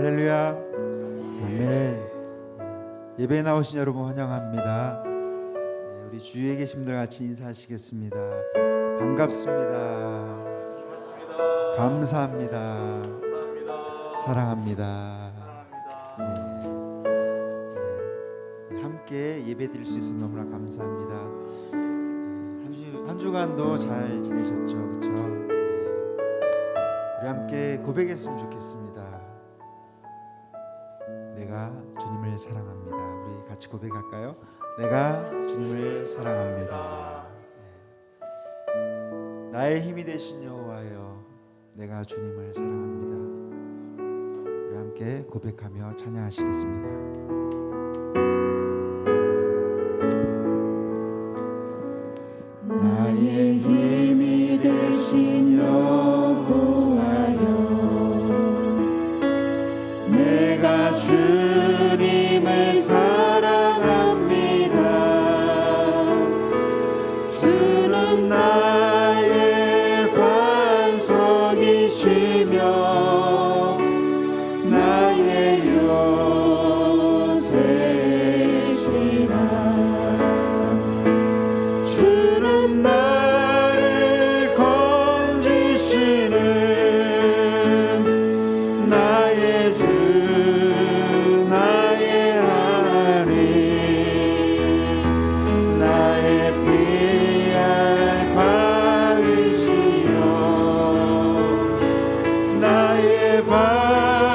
할렐루야. 아멘. 예배에 나오신 여러분 환영합니다. 우리 주위에 계신 분들 같이 인사하시겠습니다. 반갑습니다. 감사합니다. 사랑합니다. 함께 예배 드릴 수 있어서 너무나 감사합니다. 한 주간도 잘 지내셨죠? 그렇죠? 우리 함께 고백했으면 좋겠습니다. 내가 주님을 사랑합니다. 우리 같이 고백할까요? 내가 주님을 사랑합니다. 나의 힘이 되신 여호와여, 내가 주님을 사랑합니다. 우리 함께 고백하며 찬양하시겠습니다. 나의 힘이 되신 여호와여, 내가 주님을 사랑합니다. 주는 나의 반석이시며 나의 요새시라. 주는 나를 건지시는 나의 주, 나의 하나님, 나의 피할 바위시여, 나의 방패시라.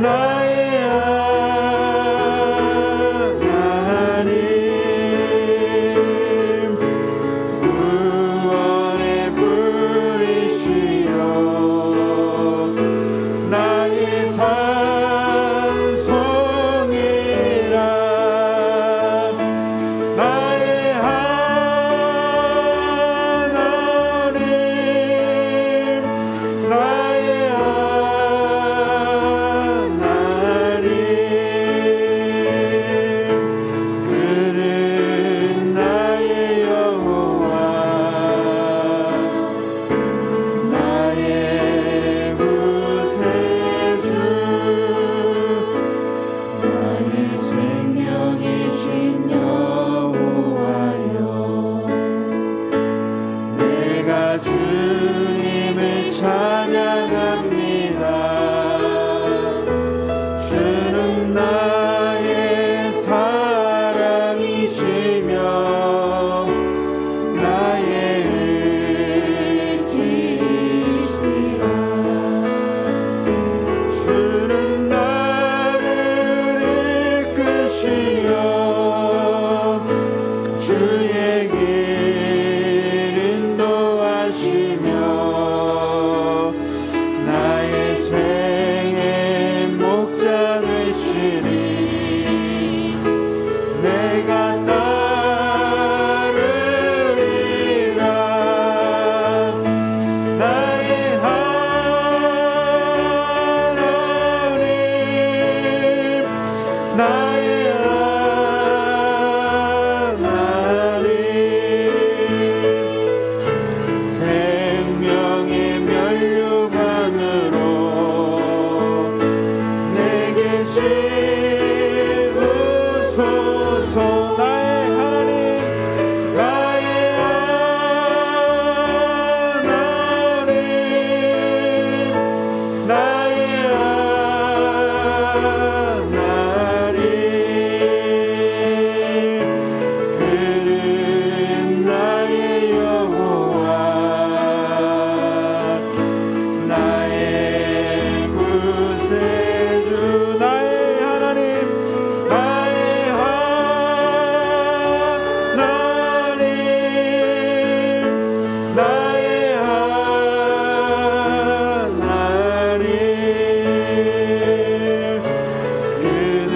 나의 구원의 불이시여, 나의 산성이라. 나의 하나님, 나의 하나님, 그는 나의 여호와, 나의 구세주, 나의 생명이신 여호와여, 내가 주님을 찬양합니다. 주는 나의 사랑이시며 나의 의지시라. 주는 나를 이끄시어 주의 길 인도하시며 나의 생의 목자 되시니 내가 따르리라. 나의 하나님, 나의 하나님, 생명의 면류관으로 내게 씌우소서. 나의 하나님, 나의 하나님, 나의 하나님, 그는 나의 여호와, 나의 구세주, 나의 하나님, 나의 하나님, 나의 하나님, 그는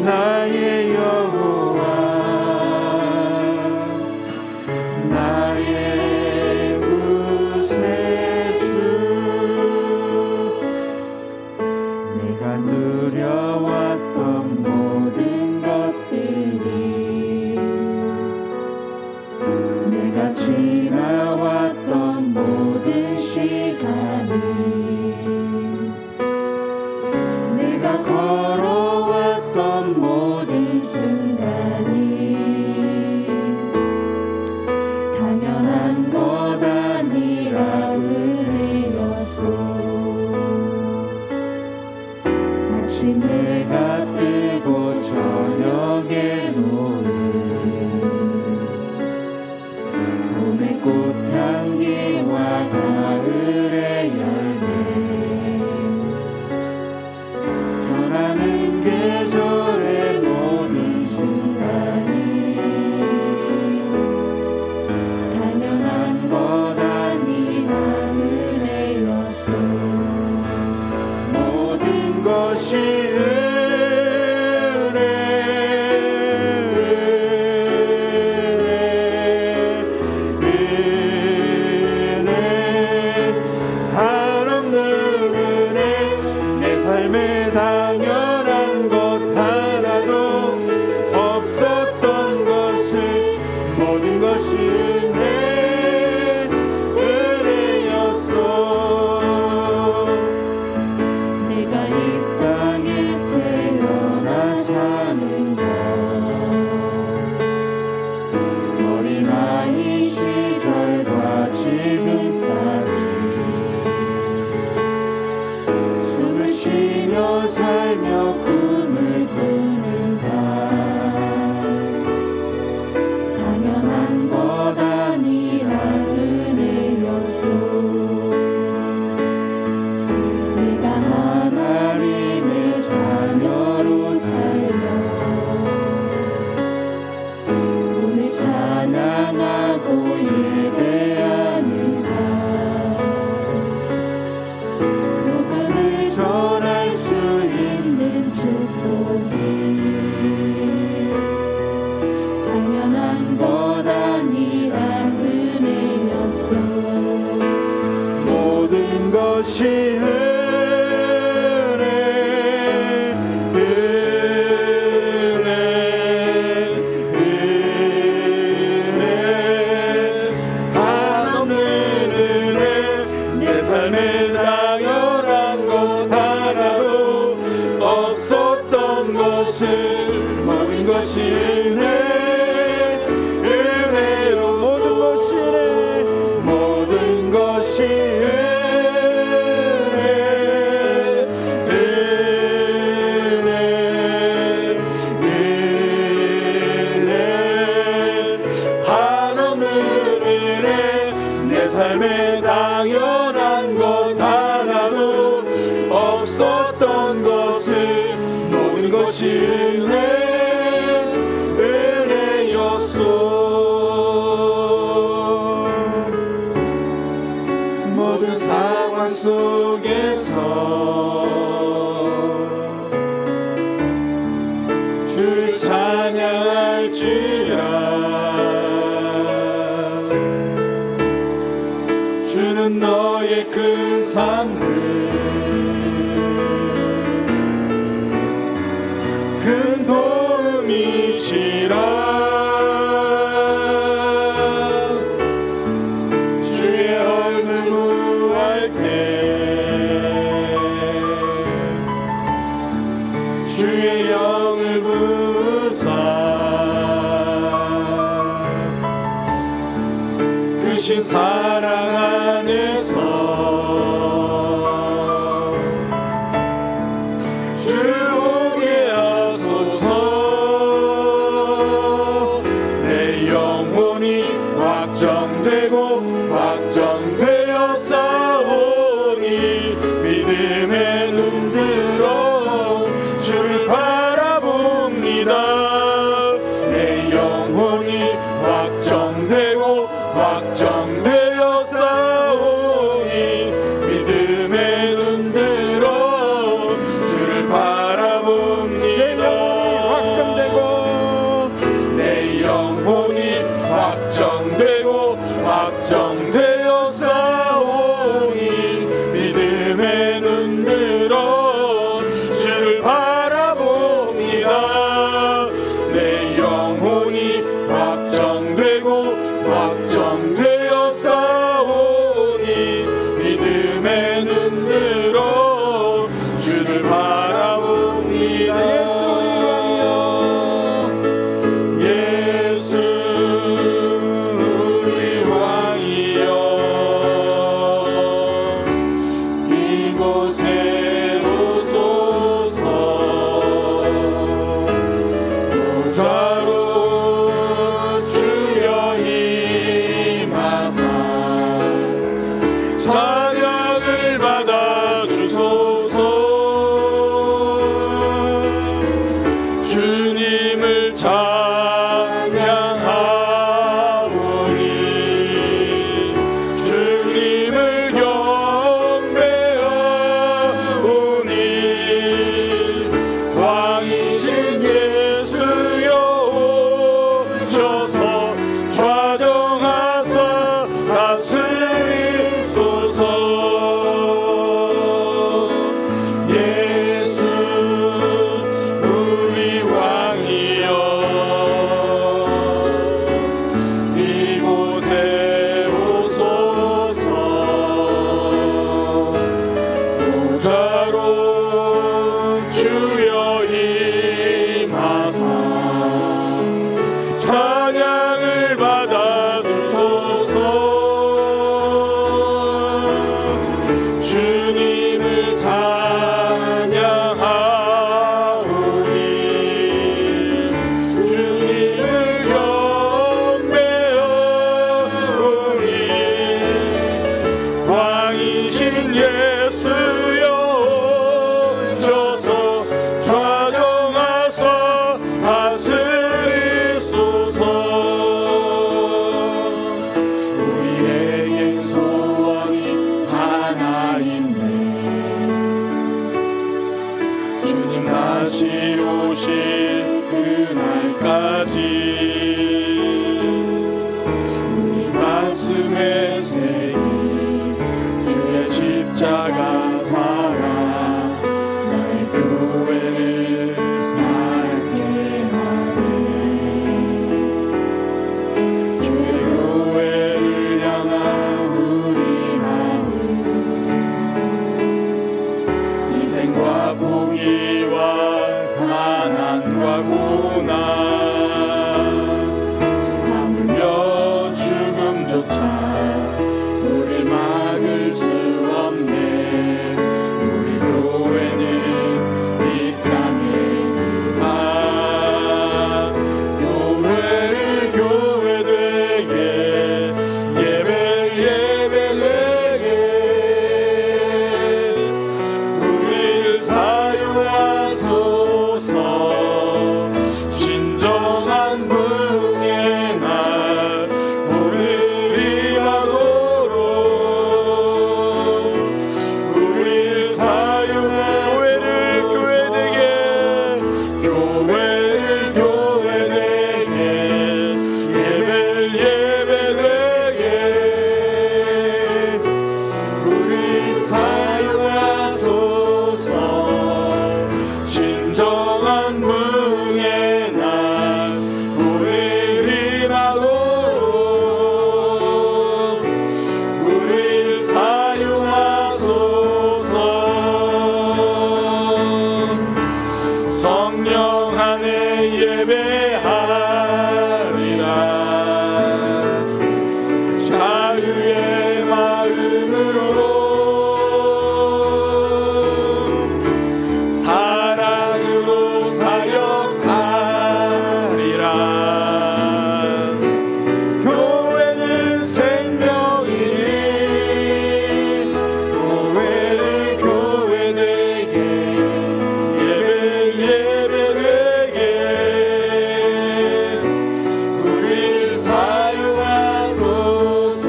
나의 여호와, 나의 구세주. 내가 누려왔던 모든 것들 순간이 당연한 것 아니라 은혜였소. 아침 해가 뜨고 저녁에 노을 봄의 꽃향기와 가을의 열매 변하는 계절의 모든 순간이 당연한 것 아니라 은혜였소. 모든 것이 삶에 당연한 것 하나도 없었던 것을 모든 것이 은혜였어. 내가 이 땅에 태어나 사는 것 어린아이 시절과 지금까지 숨을 쉬며 살며 꿈을 꾸는 삶 당연한 것 아니라 은혜였소. 내가 하나님의 자녀로 살며 오늘 찬양하고 예배하는 삶 전할 수 있는 축복이 당연한 것 아니라 은혜였어. 모든 것이 한없는 은혜 내 삶에 당연한 것 하나도 없었던 것을 모든 것이 은혜요. 모든 것이 모든 것이 한없는 은혜 내 삶에 당연한 것 하나도 없었던 것을 모든 것이 은혜였소. 모든 상황 속에서 주를 찬양할지라. 주는 너의 큰 산들 큰 도움이시라. 주의 얼굴 구할 때 주의 영을 부으사 크신 사랑 안에서 주를 보게 하소서. 내 영혼이 확정되고 확정되어 싸우니 믿음의 눈들어 주를 바라봅니다. 내 영혼이 확정되고 확정되어 싸우니 믿음의 눈들어 주를 바라봅니다. 내 영혼이 확정되고 확정되어 싸우니 믿음의 눈들어 주를 바라봅니다. 내 영혼이 확정되고 확정되어 싸우니 믿음의 눈들어 주를 바라봅니다. 예수 이름이여 예수 우리 왕이여 이곳에 오소서 보좌로 주여 임하사 찬양을 받아 주소서 주님을 찬양하오니 주님을 경배하오니 왕이신 예수여 오셔서 좌정하사 다스리소서 우리에겐 소원이 하나 있네 주님 다시 오실 그날까지 우리 가슴에 새긴 주의 십자가 사랑 나의 교회를 살게 하네 주의 교회를 향한 우리 마음 희생과 포기와 가난과 고난 하물며 죽음조차 우릴 막을 수 없네 우리 교회는 이 땅에 그만 교회를 교회되게 예배를 예배되게 우릴 사유하소서 진정한 부흥의 날 오늘 임하도록 우릴 사유하소서 교회를 교회되게 예배를 예배되게 우릴 사유하소서 진정한 부흥의 날 오늘 임하도록 우릴 사유하소서 성령 안에 예배하리라 자유의 마음으로 사랑으로 사역하리라 교회는 생명이니 교회를 교회되게 예배를 예배되게 우릴 사유하소서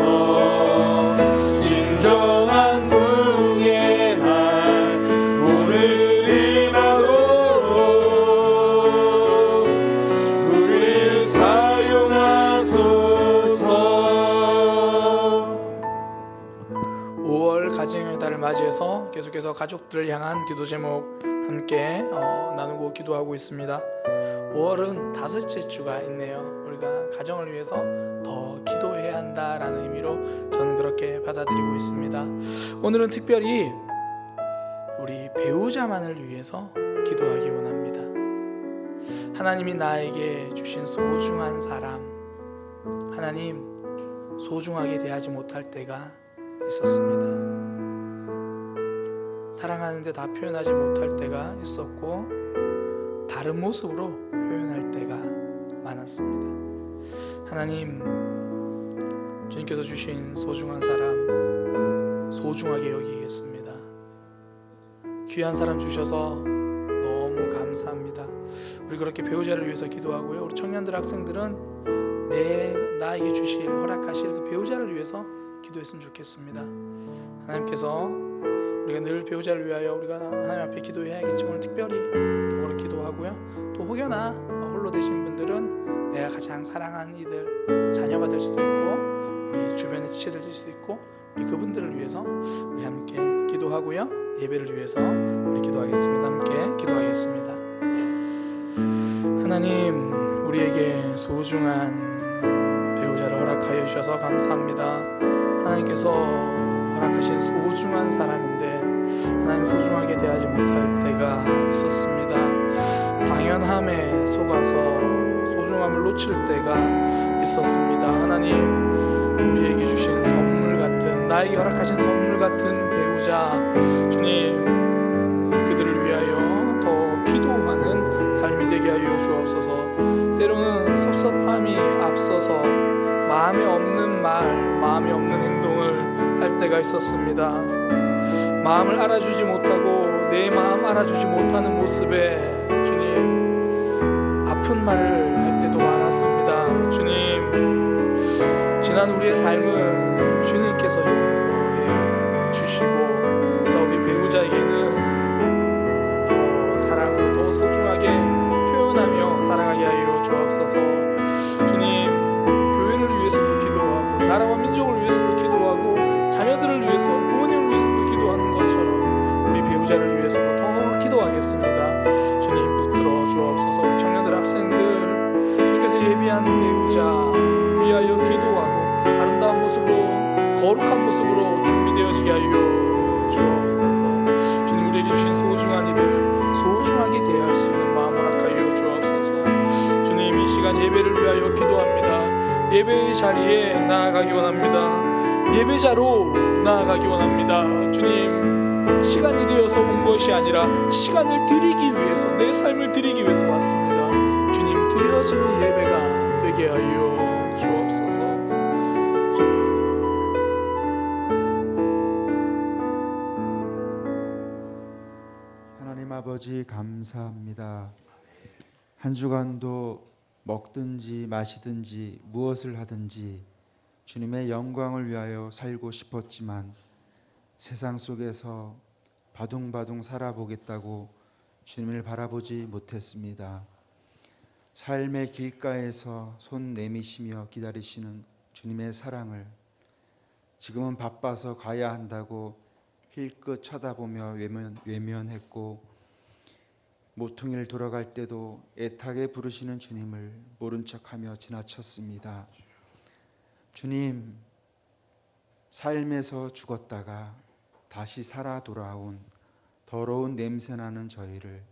진정한 부흥의 날 오늘 임하도록 우릴 사용하소서 5월 가정의 달을 맞이해서 계속해서 가족들을 향한 기도 제목 함께 나누고 기도하고 있습니다. 5월은 5째 주가 있네요. 우리가 가정을 위해서 더 기도해야 한다라는 의미로 저는 그렇게 받아들이고 있습니다. 오늘은 특별히 우리 배우자만을 위해서 기도하기 원합니다. 하나님이 나에게 주신 소중한 사람, 하나님 소중하게 대하지 못할 때가 있었습니다. 사랑하는데 다 표현하지 못할 때가 있었고 다른 모습으로 표현할 때가 많았습니다. 하나님, 주님께서 주신 소중한 사람 소중하게 여기겠습니다. 귀한 사람 주셔서 너무 감사합니다. 우리 그렇게 배우자를 위해서 기도하고요. 우리 청년들, 학생들은 나에게 주실, 허락하실 그 배우자를 위해서 기도했으면 좋겠습니다. 하나님께서 우리가 늘 배우자를 위하여 우리가 하나님 앞에 기도해야겠지만 오늘 특별히 또 그렇게 기도하고요. 또 혹여나 홀로 되신 분들은 내가 가장 사랑하는 이들, 자녀가 될 수도 있고 우리 주변의 지체들 될 수도 있고 우리 그분들을 위해서 우리 함께 기도하고요. 예배를 위해서 우리 기도하겠습니다. 함께 기도하겠습니다. 하나님, 우리에게 소중한 배우자를 허락하여 주셔서 감사합니다. 하나님께서 허락하신 소중한 사람인데 하나님 소중하게 대하지 못할 때가 있었습니다. 당연함에 속아서 소중함을 놓칠 때가 있었습니다. 하나님, 우리에게 주신 선물 같은, 나에게 허락하신 선물 같은 배우자, 주님, 그들을 위하여 더 기도하는 삶이 되게 하여 주옵소서. 때로는 섭섭함이 앞서서 마음에 없는 말, 마음에 없는 행동을 할 때가 있었습니다. 마음을 알아주지 못하고 내 마음 알아주지 못하는 모습에 주님, 아픈 말을 할 때도 많았습니다. 주님, 지난 우리의 삶은 주님께서 용서해 주시고 또 우리 배우자에게는 더 사랑으로 더 소중하게 표현하며 사랑하게 하여 주옵소서. 주님, 교회를 위해서도 기도하고 나라와 민족을 위해서도 기도하고 자녀들을 위해서, 부모님을 위해서도 기도하는 것처럼 우리 배우자를 위해서도 더 기도하겠습니다. 주님, 붙들어 주옵소서. 우리 청년들, 학생들, 주님께서 예비한 배우자 위하여 기도하고 아름다운 모습으로, 거룩한 모습으로 준비되어지게 하여 주옵소서. 주님, 우리에게 주신 소중한 이들 소중하게 대할 수 있는 마음 허락하여 주옵소서. 주님, 이 시간 예배를 위하여 기도합니다. 예배의 자리에 나아가기 원합니다. 예배자로 나아가기 원합니다. 주님, 시간이 되어서 온 것이 아니라 시간을 드리기 위해서, 내 삶을 드리기 위해서 왔습니다. 주님, 드려지는 예배가 되게 하여 주옵소서. 하나님 아버지, 감사합니다. 한 주간도 먹든지 마시든지 무엇을 하든지 주님의 영광을 위하여 살고 싶었지만 세상 속에서 바둥바둥 살아보겠다고 주님을 바라보지 못했습니다. 삶의 길가에서 손 내미시며 기다리시는 주님의 사랑을 지금은 바빠서 가야 한다고 힐끗 쳐다보며 외면했고, 모퉁이를 돌아갈 때도 애타게 부르시는 주님을 모른 척하며 지나쳤습니다. 주님, 삶에서 죽었다가 다시 살아 돌아온 더러운 냄새나는 저희를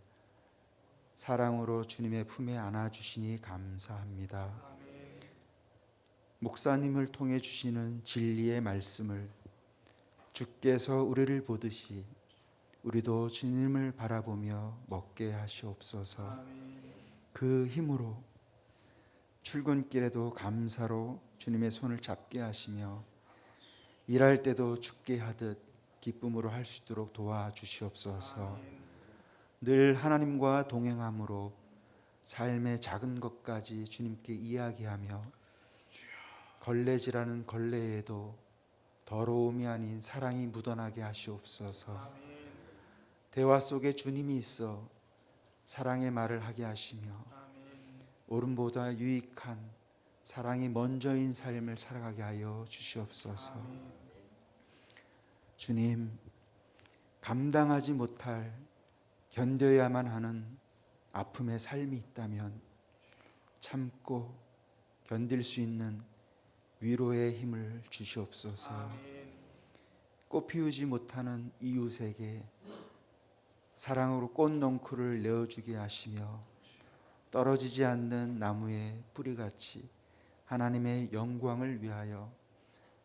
사랑으로 주님의 품에 안아주시니 감사합니다. 목사님을 통해 주시는 진리의 말씀을 주께서 우리를 보듯이 우리도 주님을 바라보며 먹게 하시옵소서. 그 힘으로 출근길에도 감사로 주님의 손을 잡게 하시며 일할 때도 죽게 하듯 기쁨으로 할 수 있도록 도와주시옵소서. 늘 하나님과 동행함으로 삶의 작은 것까지 주님께 이야기하며 걸레질하는 걸레에도 더러움이 아닌 사랑이 묻어나게 하시옵소서. 대화 속에 주님이 있어 사랑의 말을 하게 하시며 옳음보다 유익한 사랑이 먼저인 삶을 살아가게 하여 주시옵소서. 주님, 감당하지 못할, 견뎌야만 하는 아픔의 삶이 있다면 참고 견딜 수 있는 위로의 힘을 주시옵소서. 꽃 피우지 못하는 이웃에게 사랑으로 꽃넝쿨을 내어주게 하시며 떨어지지 않는 나무의 뿌리같이 하나님의 영광을 위하여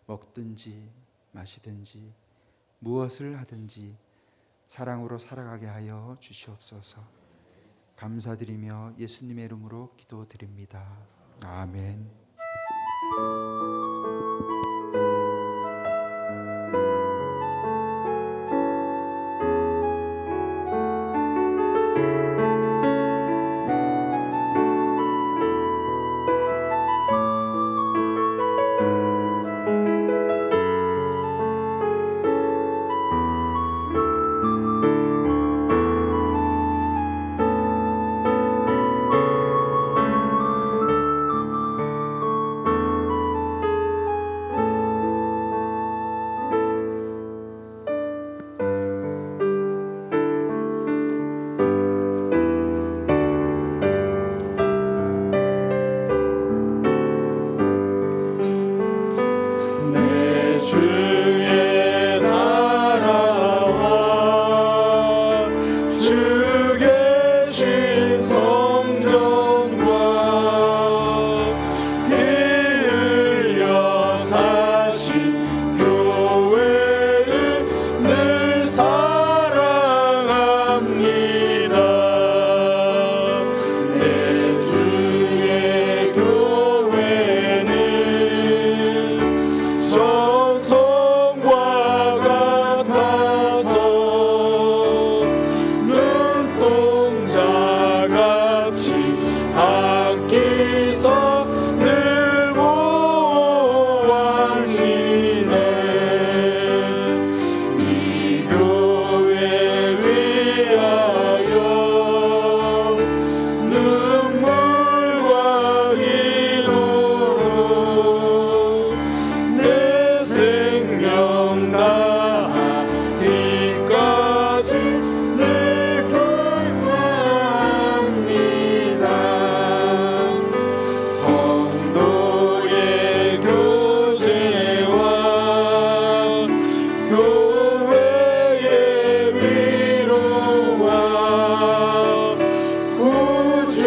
먹든지 마시든지 무엇을 하든지 사랑으로 살아가게 하여 주시옵소서. 감사드리며 예수님의 이름으로 기도드립니다. 아멘.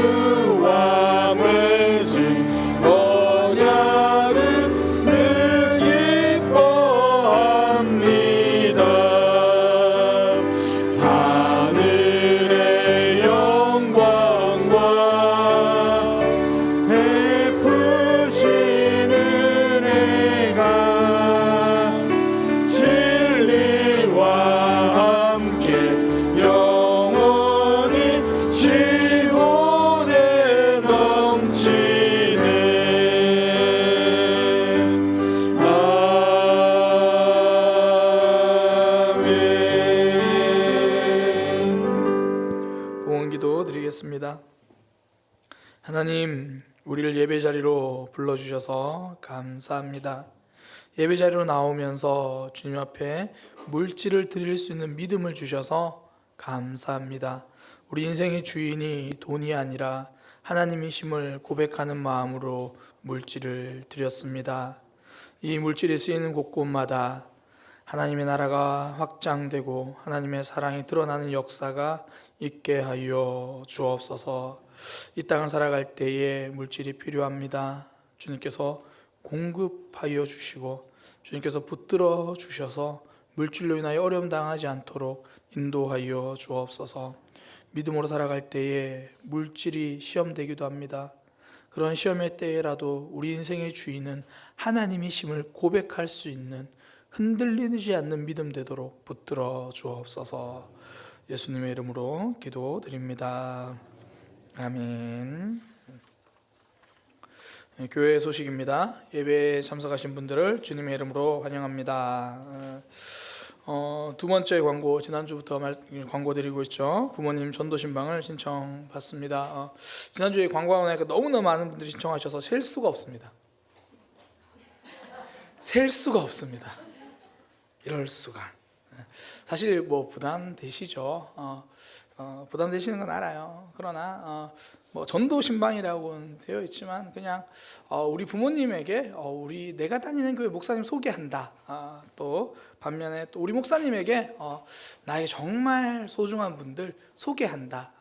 주와 맺은 언약을 늘 기뻐합니다. 하늘의 영광과 베푸신 은혜가 진리와 함께 영원히 지원에 넘치네. 아멘. 봉헌기도 드리겠습니다. 하나님, 우리를 예배 자리로 불러주셔서 감사합니다. 예배 자리로 나오면서 주님 앞에 물질을 드릴 수 있는 믿음을 주셔서 감사합니다. 우리 인생의 주인이 돈이 아니라 하나님이심을 고백하는 마음으로 물질을 드렸습니다. 이 물질이 쓰이는 곳곳마다 하나님의 나라가 확장되고 하나님의 사랑이 드러나는 역사가 있게 하여 주옵소서. 이 땅을 살아갈 때에 물질이 필요합니다. 주님께서 공급하여 주시고 주님께서 붙들어 주셔서 물질로 인하여 어려움 당하지 않도록 인도하여 주옵소서. 믿음으로 살아갈 때에 물질이 시험되기도 합니다. 그런 시험의 때라도 우리 인생의 주인은 하나님이심을 고백할 수 있는 흔들리지 않는 믿음 되도록 붙들어 주옵소서. 예수님의 이름으로 기도드립니다. 아멘. 교회 소식입니다. 예배에 참석하신 분들을 주님의 이름으로 환영합니다. 두 번째 광고, 지난주부터 광고 드리고 있죠. 부모님 전도신방을 신청받습니다. 지난주에 광고하고 나니까 너무나 많은 분들이 신청하셔서 셀 수가 없습니다. 셀 수가 없습니다. 이럴 수가. 사실 뭐 부담되시죠. 부담되시는 건 알아요. 그러나 뭐 전도 신방이라고는 되어 있지만 그냥 우리 부모님에게 우리 내가 다니는 교회 목사님 소개한다. 또 반면에 또 우리 목사님에게 나의 정말 소중한 분들 소개한다.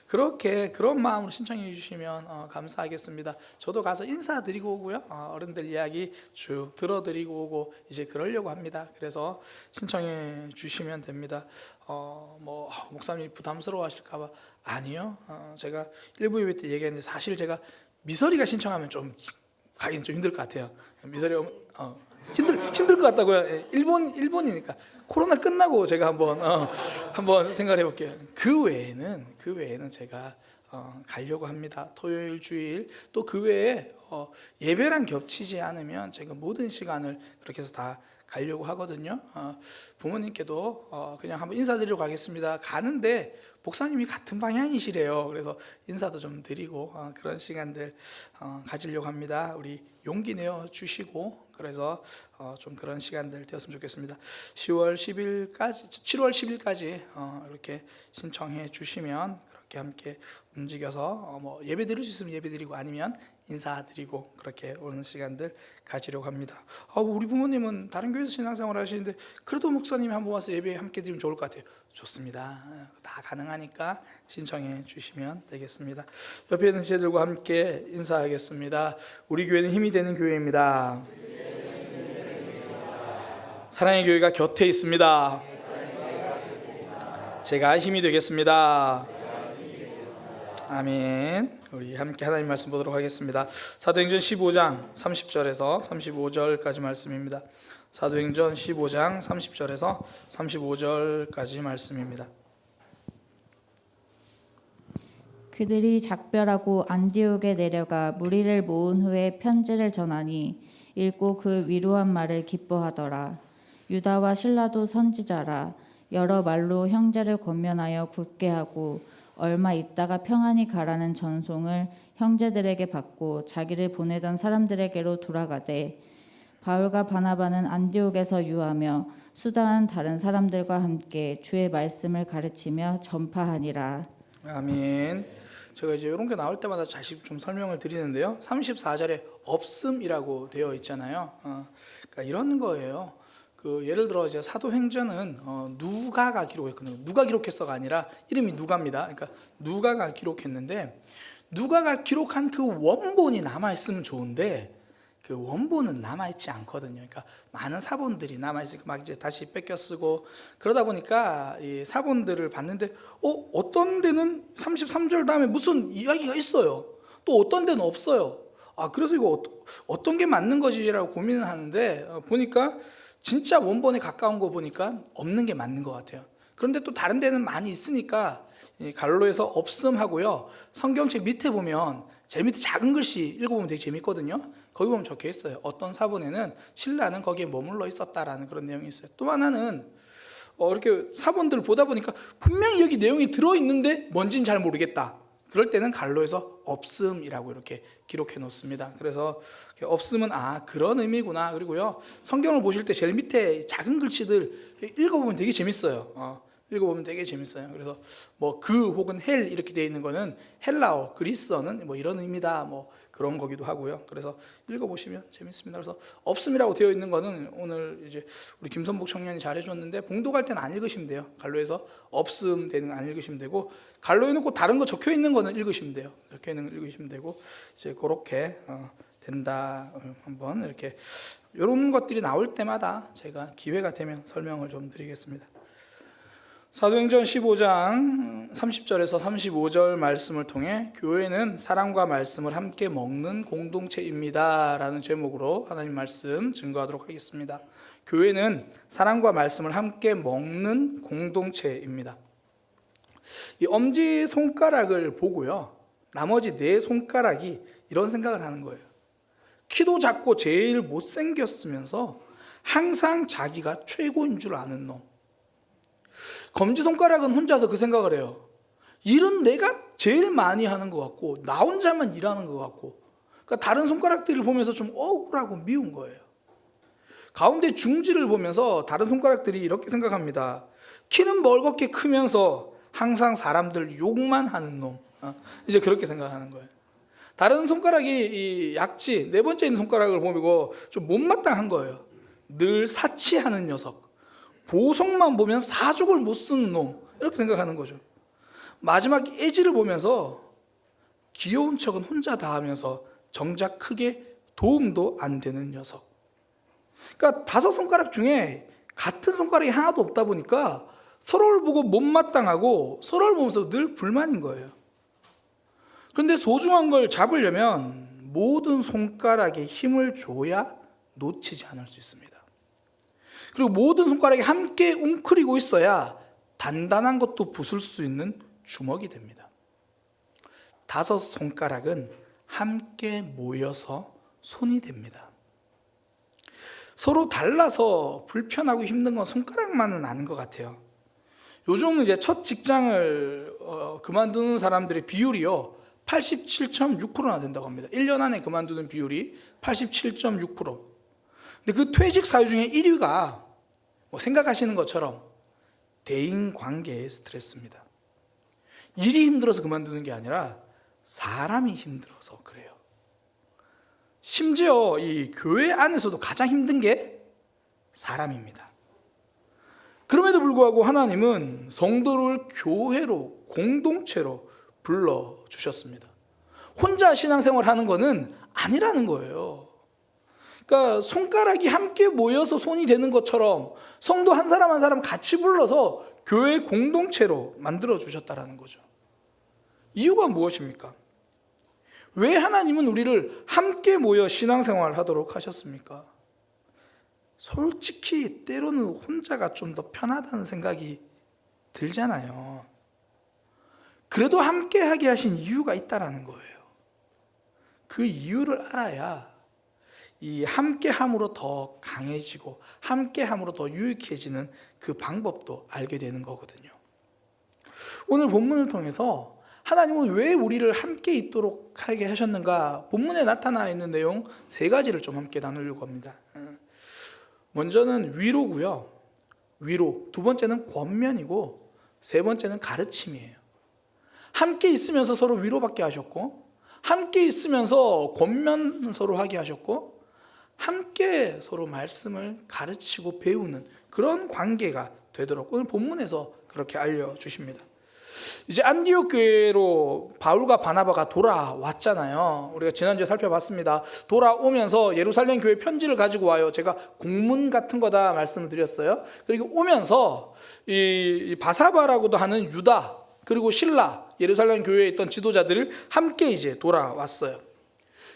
그렇게 그런 마음으로 신청해 주시면 감사하겠습니다. 저도 가서 인사드리고 오고요. 어른들 이야기 쭉 들어드리고 오고 이제 그러려고 합니다. 그래서 신청해 주시면 됩니다. 뭐 목사님이 부담스러워하실까봐 아니요. 제가 일부 예배 때 얘기했는데 사실 제가 미설이가 신청하면 좀 가기는 좀 힘들 것 같아요. 미설이 힘들 것 같다고요. 일본이니까 코로나 끝나고 제가 한번 생각해 볼게요. 그 외에는 제가 가려고 합니다. 토요일, 주일 또 그 외에 예배랑 겹치지 않으면 제가 모든 시간을 그렇게 해서 다 가려고 하거든요. 부모님께도 그냥 한번 인사드리러 가겠습니다. 가는데 목사님이 같은 방향이시래요. 그래서 인사도 좀 드리고 그런 시간들 가지려고 합니다. 우리 용기 내어 주시고 그래서 좀 그런 시간들 되었으면 좋겠습니다. 7월 10일까지 이렇게 신청해 주시면 그렇게 함께 움직여서 뭐 예배 드릴 수 있으면 예배 드리고 아니면 인사드리고 그렇게 오는 시간들 가지려고 합니다. 우리 부모님은 다른 교회에서 신앙생활 하시는데 그래도 목사님이 한번 와서 예배 함께 드리면 좋을 것 같아요. 좋습니다. 다 가능하니까 신청해 주시면 되겠습니다. 옆에 있는 지체들과 함께 인사하겠습니다. 우리 교회는 힘이 되는 교회입니다. 사랑의 교회가 곁에 있습니다. 제가 힘이 되겠습니다. 아멘. 우리 함께 하나님 말씀 보도록 하겠습니다. 사도행전 15장 30절에서 35절까지 말씀입니다. 사도행전 15장 30절에서 35절까지 말씀입니다. 그들이 작별하고 안디옥에 내려가 무리를 모은 후에 편지를 전하니 읽고 그 위로한 말을 기뻐하더라. 유다와 실라도 선지자라. 여러 말로 형제를 권면하여 굳게 하고 얼마 있다가 평안히 가라는 전송을 형제들에게 받고 자기를 보내던 사람들에게로 돌아가되 바울과 바나바는 안디옥에서 유하며 수다한 다른 사람들과 함께 주의 말씀을 가르치며 전파하니라. 아멘. 제가 이제 이런 게 나올 때마다 다시 좀 설명을 드리는데요. 34절에 없음이라고 되어 있잖아요. 그러니까 이런 거예요. 그 예를 들어 이제 사도행전은 누가가 기록했거든요. 누가 기록했어가 아니라 이름이 누가입니다. 그러니까 누가가 기록했는데 누가가 기록한 그 원본이 남아 있으면 좋은데 그 원본은 남아 있지 않거든요. 그러니까 많은 사본들이 남아 있으니까 막 이제 다시 뺏겨 쓰고 그러다 보니까 이 사본들을 봤는데 어떤 데는 33절 다음에 무슨 이야기가 있어요. 또 어떤 데는 없어요. 그래서 이거 어떤 게 맞는 것이라고 고민을 하는데 보니까 진짜 원본에 가까운 거 보니까 없는 게 맞는 것 같아요. 그런데 또 다른 데는 많이 있으니까 갈로에서 없음하고요. 성경책 밑에 보면 제 밑에 작은 글씨 읽어보면 되게 재밌거든요. 거기 보면 적혀 있어요. 어떤 사본에는 신라는 거기에 머물러 있었다라는 그런 내용이 있어요. 또 하나는 이렇게 사본들을 보다 보니까 분명히 여기 내용이 들어있는데 뭔지는 잘 모르겠다. 그럴 때는 갈로에서 없음이라고 이렇게 기록해 놓습니다. 그래서 없음은 그런 의미구나. 그리고요 성경을 보실 때 제일 밑에 작은 글씨들 읽어보면 되게 재밌어요. 읽어보면 되게 재밌어요. 그래서 뭐 그 혹은 헬 이렇게 되어 있는 거는 헬라어, 그리스어는 뭐 이런 의미다 뭐 그런 거기도 하고요. 그래서 읽어보시면 재밌습니다. 그래서 없음이라고 되어 있는 거는 오늘 이제 우리 김선복 청년이 잘해줬는데 봉독할 때는 안 읽으시면 돼요. 갈로에서 없음 되는 거 안 읽으시면 되고 갈로에 놓고 다른 거 적혀 있는 거는 읽으시면 돼요. 적혀 있는 거 읽으시면 되고 이제 그렇게 된다. 한번 이렇게 이런 것들이 나올 때마다 제가 기회가 되면 설명을 좀 드리겠습니다. 사도행전 15장 30절에서 35절 말씀을 통해 교회는 사랑과 말씀을 함께 먹는 공동체입니다 라는 제목으로 하나님 말씀 증거하도록 하겠습니다. 교회는 사랑과 말씀을 함께 먹는 공동체입니다. 이 엄지손가락을 보고요 나머지 네 손가락이 이런 생각을 하는 거예요. 키도 작고 제일 못생겼으면서 항상 자기가 최고인 줄 아는 놈. 검지손가락은 혼자서 그 생각을 해요. 일은 내가 제일 많이 하는 것 같고 나 혼자만 일하는 것 같고 그러니까 다른 손가락들을 보면서 좀 억울하고 미운 거예요. 가운데 중지를 보면서 다른 손가락들이 이렇게 생각합니다. 키는 멀겋게 크면서 항상 사람들 욕만 하는 놈. 이제 그렇게 생각하는 거예요. 다른 손가락이 이 약지 네 번째 있는 손가락을 보고 좀 못마땅한 거예요. 늘 사치하는 녀석. 보석만 보면 사족을 못 쓰는 놈 이렇게 생각하는 거죠. 마지막 애지를 보면서 귀여운 척은 혼자 다 하면서 정작 크게 도움도 안 되는 녀석. 그러니까 다섯 손가락 중에 같은 손가락이 하나도 없다 보니까 서로를 보고 못마땅하고 서로를 보면서 늘 불만인 거예요. 그런데 소중한 걸 잡으려면 모든 손가락에 힘을 줘야 놓치지 않을 수 있습니다. 그리고 모든 손가락이 함께 웅크리고 있어야 단단한 것도 부술 수 있는 주먹이 됩니다. 다섯 손가락은 함께 모여서 손이 됩니다. 서로 달라서 불편하고 힘든 건 손가락만은 아닌 것 같아요. 요즘 이제 첫 직장을 그만두는 사람들의 비율이요 87.6%나 된다고 합니다. 1년 안에 그만두는 비율이 87.6%. 근데 그 퇴직 사유 중에 1위가 뭐 생각하시는 것처럼 대인관계의 스트레스입니다. 일이 힘들어서 그만두는 게 아니라 사람이 힘들어서 그래요. 심지어 이 교회 안에서도 가장 힘든 게 사람입니다. 그럼에도 불구하고 하나님은 성도를 교회로 공동체로 불러주셨습니다. 혼자 신앙생활 하는 거는 아니라는 거예요. 그러니까 손가락이 함께 모여서 손이 되는 것처럼 성도 한 사람 한 사람 같이 불러서 교회 공동체로 만들어 주셨다라는 거죠. 이유가 무엇입니까? 왜 하나님은 우리를 함께 모여 신앙생활을 하도록 하셨습니까? 솔직히 때로는 혼자가 좀 더 편하다는 생각이 들잖아요. 그래도 함께 하게 하신 이유가 있다라는 거예요. 그 이유를 알아야 이 함께함으로 더 강해지고 함께함으로 더 유익해지는 그 방법도 알게 되는 거거든요. 오늘 본문을 통해서 하나님은 왜 우리를 함께 있도록 하게 하셨는가? 본문에 나타나 있는 내용 세 가지를 좀 함께 나누려고 합니다. 먼저는 위로고요. 위로. 두 번째는 권면이고 세 번째는 가르침이에요. 함께 있으면서 서로 위로받게 하셨고 함께 있으면서 권면 서로 하게 하셨고 함께 서로 말씀을 가르치고 배우는 그런 관계가 되도록 오늘 본문에서 그렇게 알려주십니다. 이제 안디옥 교회로 바울과 바나바가 돌아왔잖아요. 우리가 지난주에 살펴봤습니다. 돌아오면서 예루살렘 교회 편지를 가지고 와요. 제가 공문 같은 거다 말씀을 드렸어요. 그리고 오면서 이 바사바라고도 하는 유다 그리고 실라 예루살렘 교회에 있던 지도자들을 함께 이제 돌아왔어요.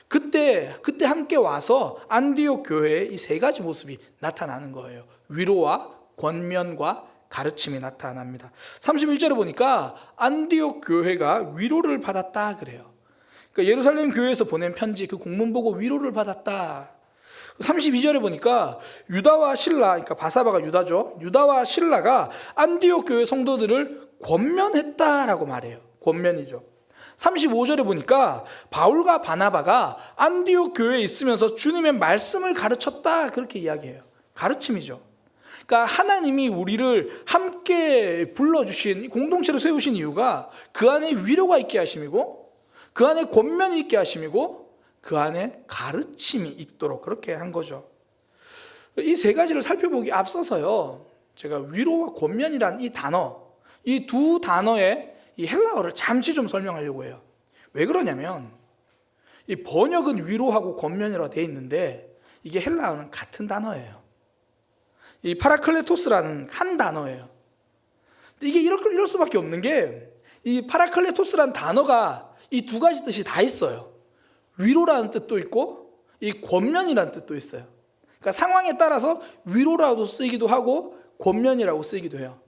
그때 함께 와서 안디옥 교회의 이 세 가지 모습이 나타나는 거예요. 위로와 권면과 가르침이 나타납니다. 31절에 보니까 안디옥 교회가 위로를 받았다 그래요. 그러니까 예루살렘 교회에서 보낸 편지 그 공문 보고 위로를 받았다. 32절에 보니까 유다와 실라, 그러니까 바사바가 유다죠. 유다와 실라가 안디옥 교회 성도들을 권면했다라고 말해요. 권면이죠. 35절에 보니까 바울과 바나바가 안디옥 교회에 있으면서 주님의 말씀을 가르쳤다 그렇게 이야기해요. 가르침이죠. 그러니까 하나님이 우리를 함께 불러주신 공동체로 세우신 이유가 그 안에 위로가 있게 하심이고 그 안에 권면이 있게 하심이고 그 안에 가르침이 있도록 그렇게 한 거죠. 이 세 가지를 살펴보기 앞서서요, 제가 위로와 권면이란 이 단어, 이 두 단어의 이 헬라어를 잠시 좀 설명하려고 해요. 왜 그러냐면 이 번역은 위로하고 권면이라고 되어 있는데 이게 헬라어는 같은 단어예요. 이 파라클레토스라는 한 단어예요. 근데 이게 이럴 수밖에 없는 게 이 파라클레토스라는 단어가 이 두 가지 뜻이 다 있어요. 위로라는 뜻도 있고 이 권면이라는 뜻도 있어요. 그러니까 상황에 따라서 위로라고 쓰이기도 하고 권면이라고 쓰이기도 해요.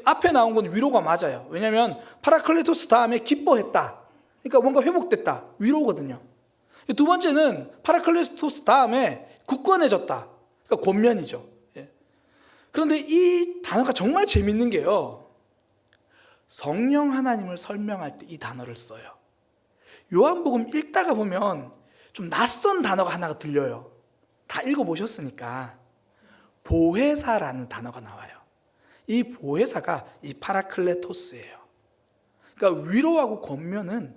앞에 나온 건 위로가 맞아요. 왜냐하면 파라클레토스 다음에 기뻐했다. 그러니까 뭔가 회복됐다. 위로거든요. 두 번째는 파라클레토스 다음에 굳건해졌다. 그러니까 권면이죠. 그런데 이 단어가 정말 재밌는 게요, 성령 하나님을 설명할 때 이 단어를 써요. 요한복음 읽다가 보면 좀 낯선 단어가 하나가 들려요. 다 읽어보셨으니까 보혜사라는 단어가 나와요. 이 보혜사가 이 파라클레토스예요. 그러니까 위로하고 권면은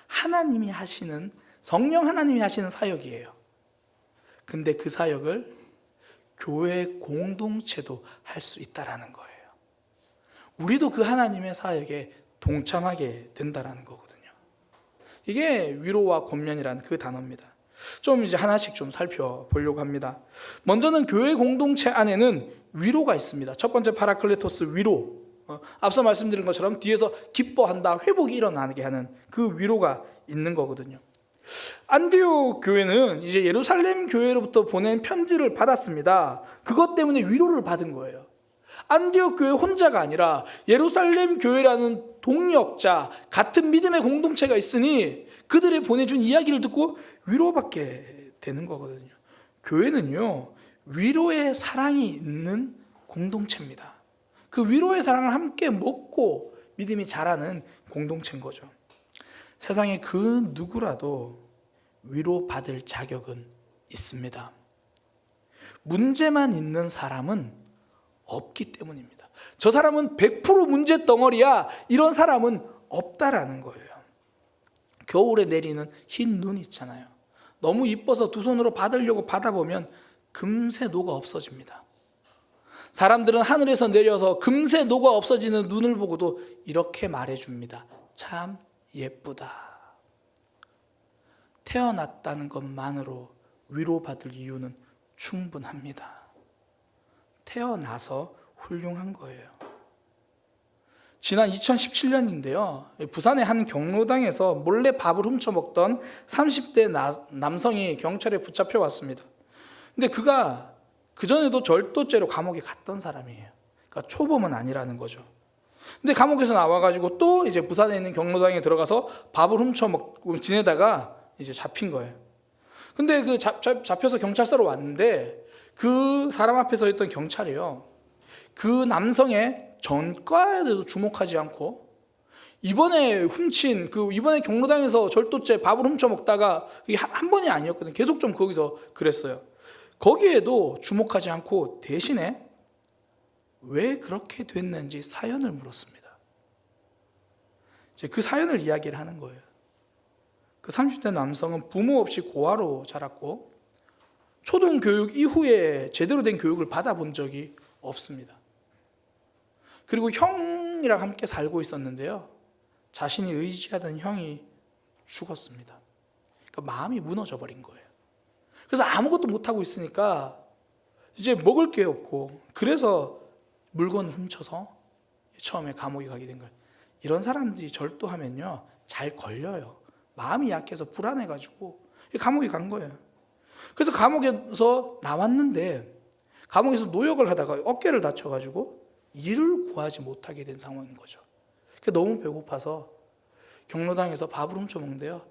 하나님이 하시는, 성령 하나님이 하시는 사역이에요. 근데 그 사역을 교회 공동체도 할 수 있다라는 거예요. 우리도 그 하나님의 사역에 동참하게 된다라는 거거든요. 이게 위로와 권면이란 그 단어입니다. 좀 이제 하나씩 좀 살펴보려고 합니다. 먼저는 교회 공동체 안에는 위로가 있습니다. 첫 번째 파라클레토스 위로. 앞서 말씀드린 것처럼 뒤에서 기뻐한다, 회복이 일어나게 하는 그 위로가 있는 거거든요. 안디옥 교회는 이제 예루살렘 교회로부터 보낸 편지를 받았습니다. 그것 때문에 위로를 받은 거예요. 안디옥 교회 혼자가 아니라 예루살렘 교회라는 동역자, 같은 믿음의 공동체가 있으니 그들이 보내준 이야기를 듣고 위로받게 되는 거거든요. 교회는요, 위로의 사랑이 있는 공동체입니다. 그 위로의 사랑을 함께 먹고 믿음이 자라는 공동체인 거죠. 세상에 그 누구라도 위로받을 자격은 있습니다. 문제만 있는 사람은 없기 때문입니다. 저 사람은 100% 문제 덩어리야, 이런 사람은 없다라는 거예요. 겨울에 내리는 흰 눈 있잖아요. 너무 이뻐서 두 손으로 받으려고 받아보면 금세 녹아 없어집니다. 사람들은 하늘에서 내려서 금세 녹아 없어지는 눈을 보고도 이렇게 말해줍니다. 참 예쁘다. 태어났다는 것만으로 위로받을 이유는 충분합니다. 태어나서 훌륭한 거예요. 지난 2017년인데요. 부산의 한 경로당에서 몰래 밥을 훔쳐먹던 30대 남성이 경찰에 붙잡혀 왔습니다. 근데 그가 그전에도 절도죄로 감옥에 갔던 사람이에요. 그러니까 초범은 아니라는 거죠. 근데 감옥에서 나와가지고 또 이제 부산에 있는 경로당에 들어가서 밥을 훔쳐먹고 지내다가 이제 잡힌 거예요. 근데 그 잡혀서 경찰서로 왔는데 그 사람 앞에 서 있던 경찰이요, 그 남성의 전과에도 주목하지 않고 이번에 훔친 이번에 경로당에서 절도죄 밥을 훔쳐먹다가 이게 한 번이 아니었거든요. 계속 좀 거기서 그랬어요. 거기에도 주목하지 않고 대신에 왜 그렇게 됐는지 사연을 물었습니다. 그 사연을 이야기를 하는 거예요. 그 30대 남성은 부모 없이 고아로 자랐고 초등교육 이후에 제대로 된 교육을 받아본 적이 없습니다. 그리고 형이랑 함께 살고 있었는데요. 자신이 의지하던 형이 죽었습니다. 그러니까 마음이 무너져 버린 거예요. 그래서 아무것도 못하고 있으니까 이제 먹을 게 없고, 그래서 물건을 훔쳐서 처음에 감옥에 가게 된 거예요. 이런 사람들이 절도하면요 잘 걸려요. 마음이 약해서 불안해가지고 감옥에 간 거예요. 그래서 감옥에서 나왔는데, 감옥에서 노역을 하다가 어깨를 다쳐가지고 일을 구하지 못하게 된 상황인 거죠. 너무 배고파서 경로당에서 밥을 훔쳐 먹는데요,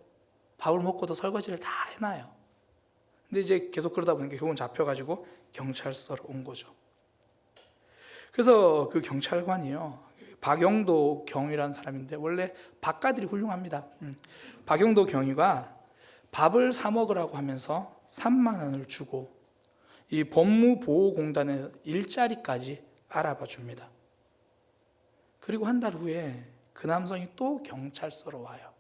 밥을 먹고도 설거지를 다 해놔요. 근데 이제 계속 그러다 보니까 결국은 잡혀가지고 경찰서로 온 거죠. 그래서 그 경찰관이요, 박영도 경위라는 사람인데, 원래 박가들이 훌륭합니다. 박영도 경위가 밥을 사 먹으라고 하면서 3만 원을 주고 이 법무보호공단의 일자리까지 알아봐 줍니다. 그리고 한 달 후에 그 남성이 또 경찰서로 와요.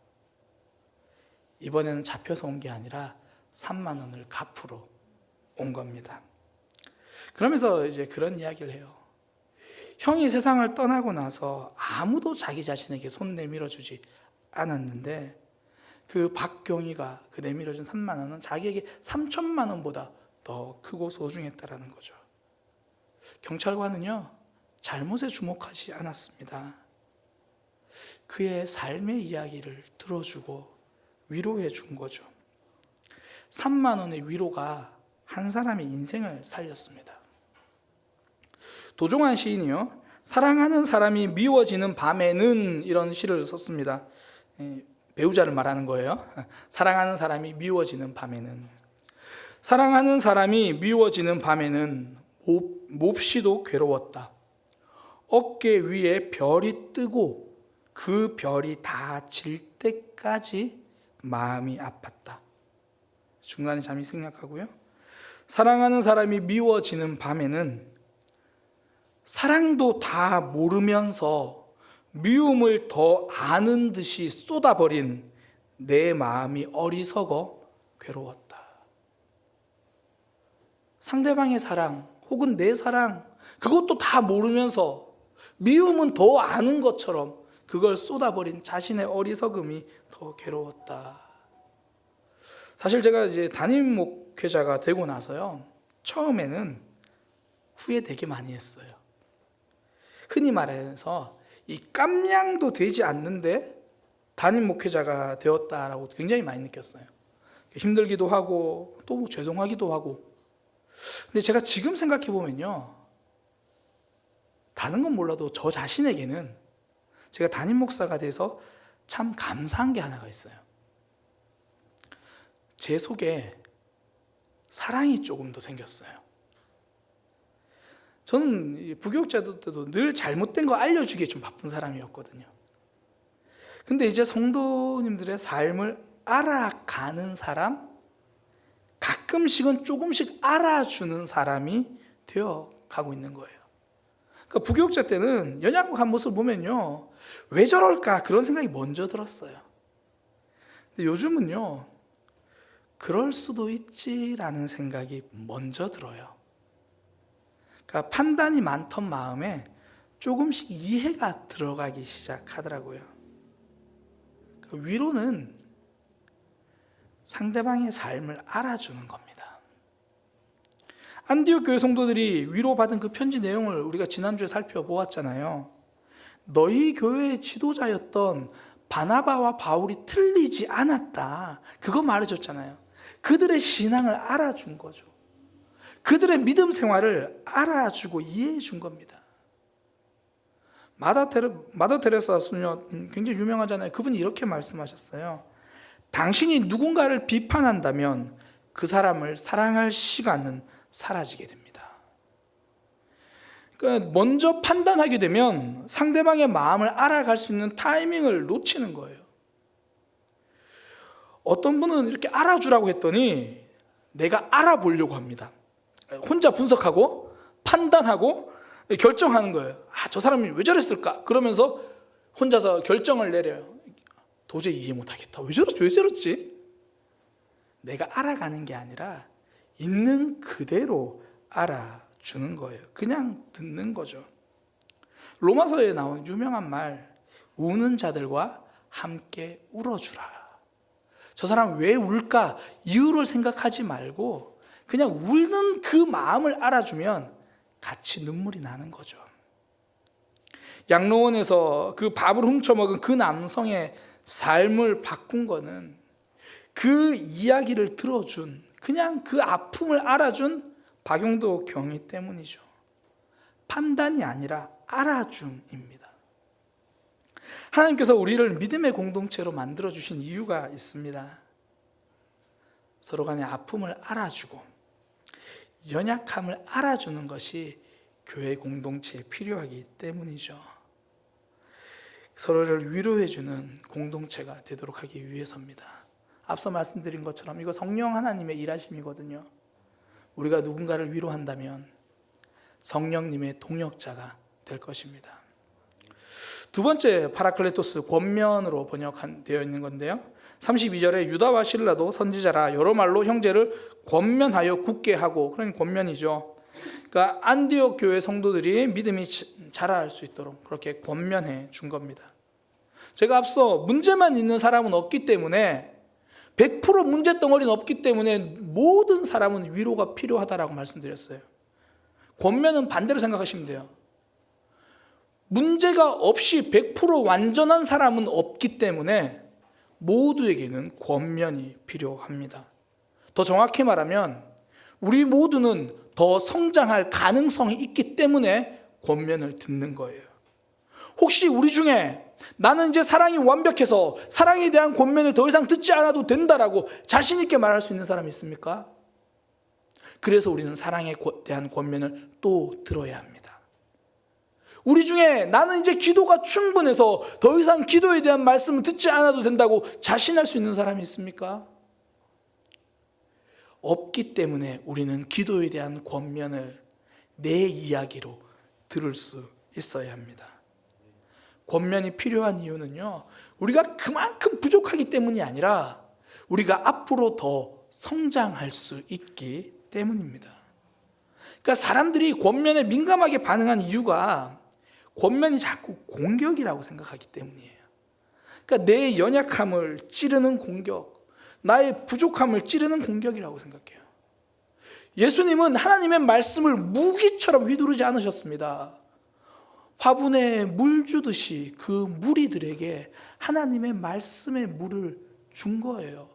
이번에는 잡혀서 온 게 아니라 3만 원을 갚으러 온 겁니다. 그러면서 이제 그런 이야기를 해요. 형이 세상을 떠나고 나서 아무도 자기 자신에게 손 내밀어 주지 않았는데, 그 박경희가 그 내밀어준 3만 원은 자기에게 3천만 원보다 더 크고 소중했다라는 거죠. 경찰관은요 잘못에 주목하지 않았습니다. 그의 삶의 이야기를 들어주고 위로해 준 거죠. 3만 원의 위로가 한 사람의 인생을 살렸습니다. 도종환 시인이요, 사랑하는 사람이 미워지는 밤에는 이런 시를 썼습니다. 배우자를 말하는 거예요. 사랑하는 사람이 미워지는 밤에는, 사랑하는 사람이 미워지는 밤에는 몹시도 괴로웠다. 어깨 위에 별이 뜨고 그 별이 다 질 때까지 마음이 아팠다. 중간에 잠이 생략하고요. 사랑하는 사람이 미워지는 밤에는 사랑도 다 모르면서 미움을 더 아는 듯이 쏟아버린 내 마음이 어리석어 괴로웠다. 상대방의 사랑 혹은 내 사랑, 그것도 다 모르면서 미움은 더 아는 것처럼 그걸 쏟아버린 자신의 어리석음이 더 괴로웠다. 사실 제가 이제 담임 목회자가 되고 나서요, 처음에는 후회 되게 많이 했어요. 흔히 말해서 이 깜냥도 되지 않는데 담임 목회자가 되었다라고 굉장히 많이 느꼈어요. 힘들기도 하고 또 죄송하기도 하고. 근데 제가 지금 생각해 보면요, 다른 건 몰라도 저 자신에게는 제가 담임 목사가 돼서 참 감사한 게 하나가 있어요. 제 속에 사랑이 조금 더 생겼어요. 저는 부교육자 때도 늘 잘못된 거 알려주기에 좀 바쁜 사람이었거든요. 근데 이제 성도님들의 삶을 알아가는 사람, 가끔씩은 조금씩 알아주는 사람이 되어 가고 있는 거예요. 그러니까 부교육자 때는 연약한 모습을 보면요, 왜 저럴까 그런 생각이 먼저 들었어요. 근데 요즘은요, 그럴 수도 있지라는 생각이 먼저 들어요. 그러니까 판단이 많던 마음에 조금씩 이해가 들어가기 시작하더라고요. 그러니까 위로는 상대방의 삶을 알아주는 겁니다. 안디옥 교회 성도들이 위로받은 그 편지 내용을 우리가 지난주에 살펴보았잖아요. 너희 교회의 지도자였던 바나바와 바울이 틀리지 않았다, 그거 말해줬잖아요. 그들의 신앙을 알아준 거죠. 그들의 믿음 생활을 알아주고 이해해 준 겁니다. 마더 테레사 수녀 굉장히 유명하잖아요. 그분이 이렇게 말씀하셨어요. 당신이 누군가를 비판한다면 그 사람을 사랑할 시간은 사라지게 됩니다. 그러니까 먼저 판단하게 되면 상대방의 마음을 알아갈 수 있는 타이밍을 놓치는 거예요. 어떤 분은 이렇게 알아주라고 했더니 내가 알아보려고 합니다. 혼자 분석하고 판단하고 결정하는 거예요. 저 사람이 왜 저랬을까? 그러면서 혼자서 결정을 내려요. 도저히 이해 못하겠다. 왜 저랬지? 내가 알아가는 게 아니라 있는 그대로 알아주는 거예요. 그냥 듣는 거죠. 로마서에 나온 유명한 말, 우는 자들과 함께 울어주라. 저 사람 왜 울까? 이유를 생각하지 말고 그냥 울는 그 마음을 알아주면 같이 눈물이 나는 거죠. 양로원에서 그 밥을 훔쳐먹은 그 남성의 삶을 바꾼 거는 그 이야기를 들어준, 그냥 그 아픔을 알아준 박용도 경위 때문이죠. 판단이 아니라 알아줌입니다. 하나님께서 우리를 믿음의 공동체로 만들어주신 이유가 있습니다. 서로 간의 아픔을 알아주고 연약함을 알아주는 것이 교회 공동체에 필요하기 때문이죠. 서로를 위로해주는 공동체가 되도록 하기 위해서입니다. 앞서 말씀드린 것처럼 이거 성령 하나님의 일하심이거든요. 우리가 누군가를 위로한다면 성령님의 동역자가 될 것입니다. 두 번째 파라클레토스, 권면으로 번역되어 있는 건데요. 32절에 유다와 실라도 선지자라 여러 말로 형제를 권면하여 굳게 하고, 그런 권면이죠. 그러니까 안디옥 교회 성도들이 믿음이 자랄 수 있도록 그렇게 권면해 준 겁니다. 제가 앞서 문제만 있는 사람은 없기 때문에 100% 문제덩어리는 없기 때문에 모든 사람은 위로가 필요하다라고 말씀드렸어요. 권면은 반대로 생각하시면 돼요. 문제가 없이 100% 완전한 사람은 없기 때문에 모두에게는 권면이 필요합니다. 더 정확히 말하면 우리 모두는 더 성장할 가능성이 있기 때문에 권면을 듣는 거예요. 혹시 우리 중에 나는 이제 사랑이 완벽해서 사랑에 대한 권면을 더 이상 듣지 않아도 된다라고 자신 있게 말할 수 있는 사람이 있습니까? 그래서 우리는 사랑에 대한 권면을 또 들어야 합니다. 우리 중에 나는 이제 기도가 충분해서 더 이상 기도에 대한 말씀을 듣지 않아도 된다고 자신할 수 있는 사람이 있습니까? 없기 때문에 우리는 기도에 대한 권면을 내 이야기로 들을 수 있어야 합니다. 권면이 필요한 이유는요, 우리가 그만큼 부족하기 때문이 아니라 우리가 앞으로 더 성장할 수 있기 때문입니다. 그러니까 사람들이 권면에 민감하게 반응한 이유가 권면이 자꾸 공격이라고 생각하기 때문이에요. 그러니까 내 연약함을 찌르는 공격, 나의 부족함을 찌르는 공격이라고 생각해요. 예수님은 하나님의 말씀을 무기처럼 휘두르지 않으셨습니다. 화분에 물 주듯이 그 무리들에게 하나님의 말씀의 물을 준 거예요.